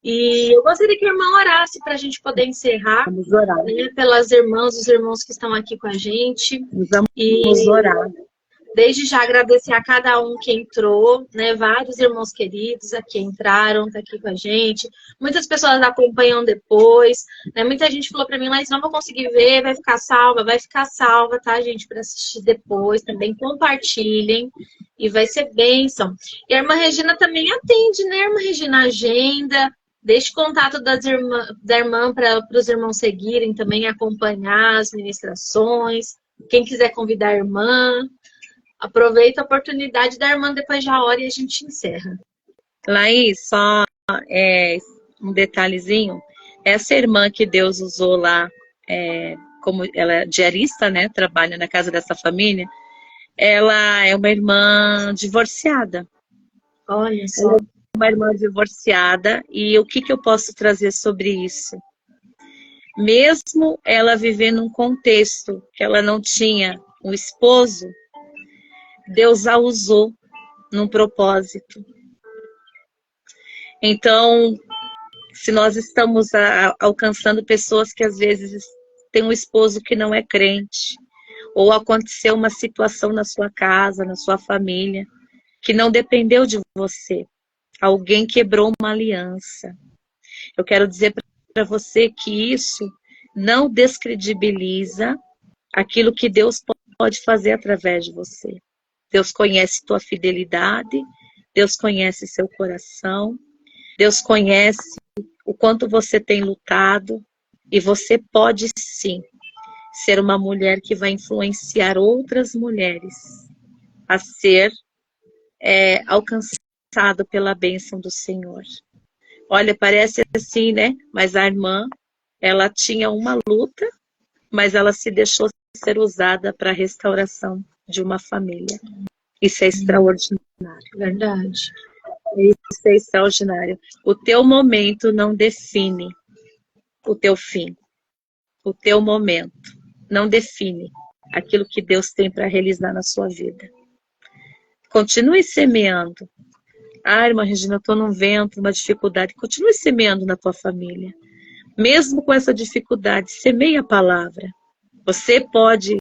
E eu gostaria que a irmã orasse para a gente poder encerrar. Vamos orar. Né, pelas irmãs, os irmãos que estão aqui com a gente. Vamos orar. Desde já agradecer a cada um que entrou, né? Vários irmãos queridos aqui entraram, tá aqui com a gente. Muitas pessoas acompanham depois, né? Muita gente falou para mim, mas não vou conseguir ver, vai ficar salva, tá, gente? Para assistir depois, também compartilhem e vai ser bênção. E a irmã Regina também atende, né, irmã Regina? Agenda. Deixe contato da irmã para os irmãos seguirem também, acompanhar as ministrações. Quem quiser convidar a irmã, aproveita a oportunidade da irmã, depois já ora e a gente encerra. Laís, só um detalhezinho. Essa irmã que Deus usou lá, como ela é diarista, né? Trabalha na casa dessa família. Ela é uma irmã divorciada. Olha só. Uma irmã divorciada, e o que eu posso trazer sobre isso? Mesmo ela vivendo um contexto que ela não tinha um esposo, Deus a usou num propósito. Então, se nós estamos alcançando pessoas que às vezes têm um esposo que não é crente, ou aconteceu uma situação na sua casa, na sua família, que não dependeu de você, alguém quebrou uma aliança. Eu quero dizer para você que isso não descredibiliza aquilo que Deus pode fazer através de você. Deus conhece tua fidelidade, Deus conhece seu coração, Deus conhece o quanto você tem lutado e você pode sim ser uma mulher que vai influenciar outras mulheres a ser alcançada pela bênção do Senhor. Olha, parece assim, né? Mas a irmã, ela tinha uma luta, mas ela se deixou ser usada para a restauração de uma família. Isso é extraordinário. Verdade. Isso é extraordinário. O teu momento não define o teu fim. O teu momento não define aquilo que Deus tem para realizar na sua vida. Continue semeando. Irmã Regina, eu estou num vento, uma dificuldade. Continue semeando na tua família. Mesmo com essa dificuldade, semeie a palavra. Você pode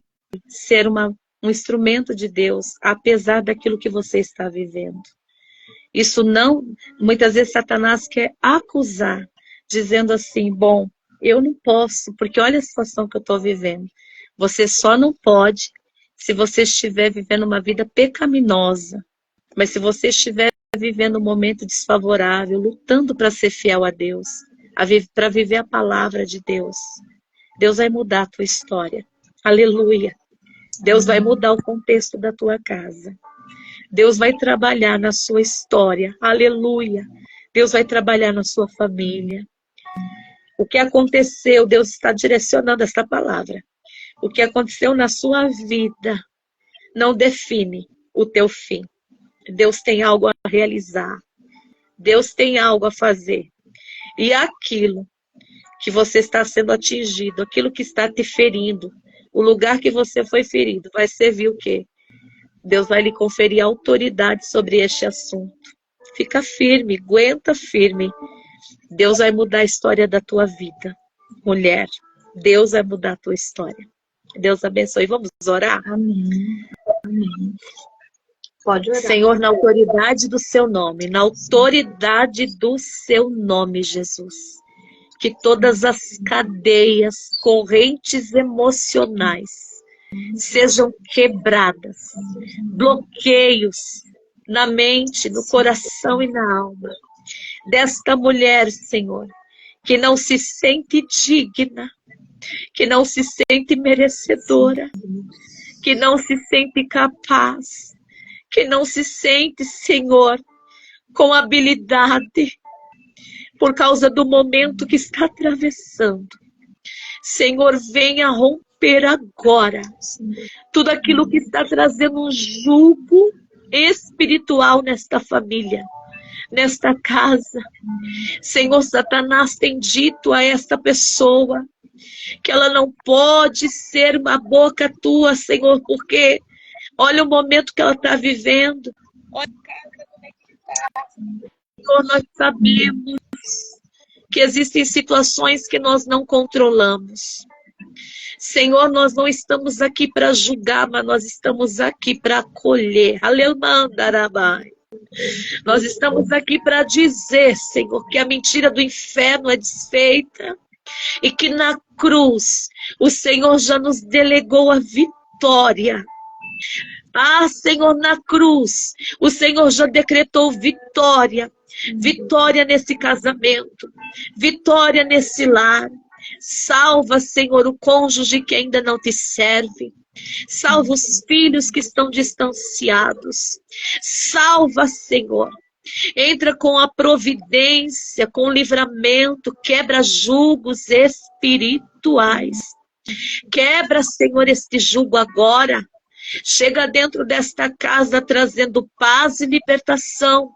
ser um instrumento de Deus, apesar daquilo que você está vivendo. Isso não... Muitas vezes Satanás quer acusar, dizendo assim, bom, eu não posso, porque olha a situação que eu estou vivendo. Você só não pode se você estiver vivendo uma vida pecaminosa. Mas se você estiver vivendo um momento desfavorável, lutando para ser fiel a Deus, para viver a palavra de Deus, Deus vai mudar a tua história. Aleluia. Deus vai mudar o contexto da tua casa. Deus vai trabalhar na sua história. Aleluia. Deus vai trabalhar na sua família. O que aconteceu, Deus está direcionando essa palavra. O que aconteceu na sua vida não define o teu fim. Deus tem algo a realizar. Deus tem algo a fazer. E aquilo que você está sendo atingido, aquilo que está te ferindo, o lugar que você foi ferido, vai servir o quê? Deus vai lhe conferir autoridade sobre este assunto. Fica firme, aguenta firme. Deus vai mudar a história da tua vida, mulher. Deus vai mudar a tua história. Deus abençoe. Vamos orar? Amém. Amém. Pode orar. Senhor, na autoridade do seu nome, na autoridade do seu nome, Jesus, que todas as cadeias, correntes emocionais sejam quebradas, bloqueios na mente, no coração e na alma desta mulher, Senhor, que não se sente digna, que não se sente merecedora, que não se sente capaz, que não se sente, Senhor, com habilidade, por causa do momento que está atravessando. Senhor, venha romper agora tudo aquilo que está trazendo um jugo espiritual nesta família, nesta casa. Senhor, Satanás tem dito a esta pessoa que ela não pode ser uma boca tua, Senhor, porque olha o momento que ela está vivendo. Olha a casa como é que está. Senhor, nós sabemos que existem situações que nós não controlamos. Senhor, nós não estamos aqui para julgar, mas nós estamos aqui para acolher. Aleluia. Nós estamos aqui para dizer, Senhor, que a mentira do inferno é desfeita e que na cruz o Senhor já nos delegou a vitória. Ah, Senhor, na cruz o Senhor já decretou vitória. Vitória nesse casamento, vitória nesse lar. Salva, Senhor, o cônjuge que ainda não te serve. Salva os filhos que estão distanciados. Salva, Senhor. Entra com a providência, com o livramento, quebra julgos espirituais. Quebra, Senhor, este jugo agora. Chega dentro desta casa trazendo paz e libertação,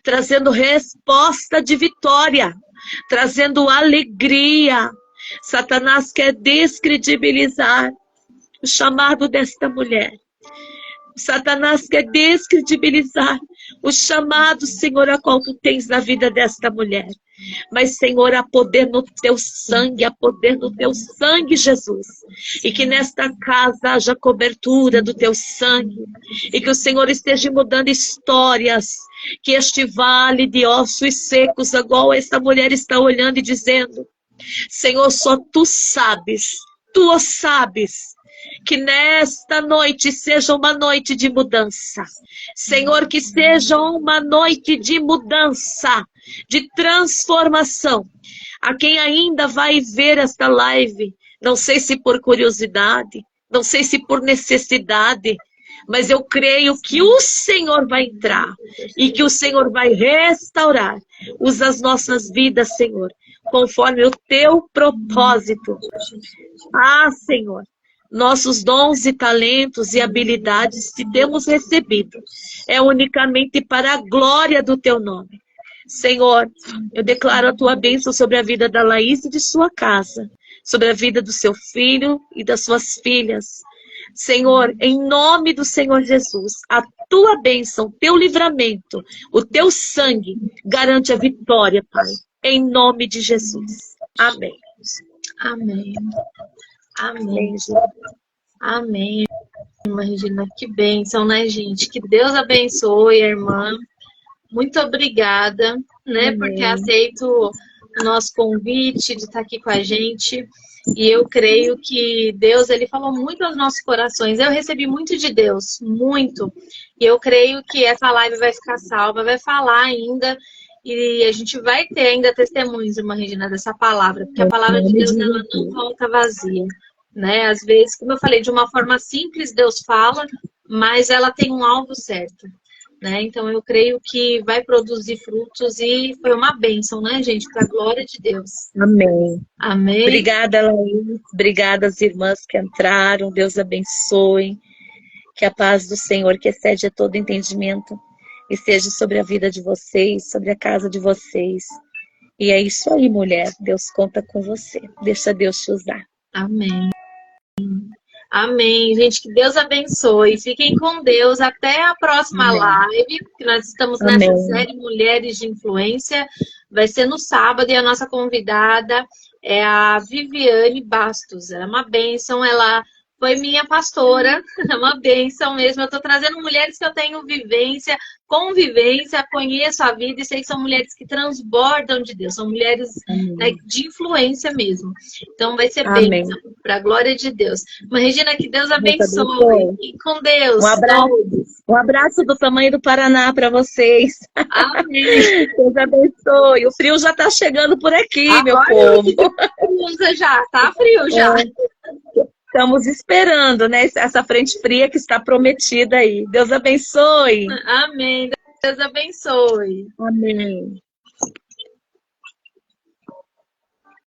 trazendo resposta de vitória, trazendo alegria. Satanás quer descredibilizar o chamado desta mulher. Satanás quer descredibilizar o chamado, Senhor, a qual tu tens na vida desta mulher. Mas, Senhor, há poder no teu sangue, há poder no teu sangue, Jesus. E que nesta casa haja cobertura do teu sangue. E que o Senhor esteja mudando histórias. Que este vale de ossos secos, igual esta mulher está olhando e dizendo: Senhor, só tu sabes, tu o sabes. Que nesta noite seja uma noite de mudança. Senhor, que seja uma noite de mudança, de transformação. A quem ainda vai ver esta live, não sei se por curiosidade, não sei se por necessidade, mas eu creio que o Senhor vai entrar e que o Senhor vai restaurar. Usa as nossas vidas, Senhor, conforme o teu propósito. Ah, Senhor. Nossos dons e talentos e habilidades que temos recebido é unicamente para a glória do teu nome. Senhor, eu declaro a tua bênção sobre a vida da Laís e de sua casa, sobre a vida do seu filho e das suas filhas. Senhor, em nome do Senhor Jesus, a tua bênção, teu livramento, o teu sangue garante a vitória, Pai. Em nome de Jesus. Amém. Amém. Amém. Amém, irmã Regina. Que bênção, né, gente? Que Deus abençoe a irmã. Muito obrigada, né, por ter aceito o nosso convite de estar aqui com a gente. E eu creio que Deus, ele falou muito aos nossos corações. Eu recebi muito de Deus, muito. E eu creio que essa live vai ficar salva, vai falar ainda. E a gente vai ter ainda testemunhos, irmã Regina, dessa palavra. Porque a palavra de Deus, ela não volta vazia. Né? Às vezes, como eu falei, de uma forma simples Deus fala, mas ela tem um alvo certo. Né? Então eu creio que vai produzir frutos e foi uma bênção, né, gente? Para a glória de Deus. Amém. Amém. Obrigada, Laís. Obrigada às irmãs que entraram. Deus abençoe. Que a paz do Senhor, que excede a todo entendimento, esteja sobre a vida de vocês, sobre a casa de vocês. E é isso aí, mulher. Deus conta com você. Deixa Deus te usar. Amém. Amém, gente, que Deus abençoe. Fiquem com Deus. Até a próxima Amém. live, que nós estamos Amém. nessa série Mulheres de Influência. Vai ser no sábado e a nossa convidada é a Viviane Bastos. Ela é uma bênção, ela foi minha pastora, é uma bênção mesmo. Eu estou trazendo mulheres que eu tenho vivência, convivência, conheço a vida e sei que são mulheres que transbordam de Deus, são mulheres, né, de influência mesmo. Então vai ser Amém. bênção, para a glória de Deus. Mas, Regina, que Deus Deus abençoe. abençoe. E com Deus. Um abraço do tamanho do Paraná para vocês. Amém. Deus abençoe. O frio já está chegando por aqui, meu Agora povo. usa já, tá frio já. Estamos esperando, né, essa frente fria que está prometida aí. Deus abençoe. Amém. Deus abençoe. Amém.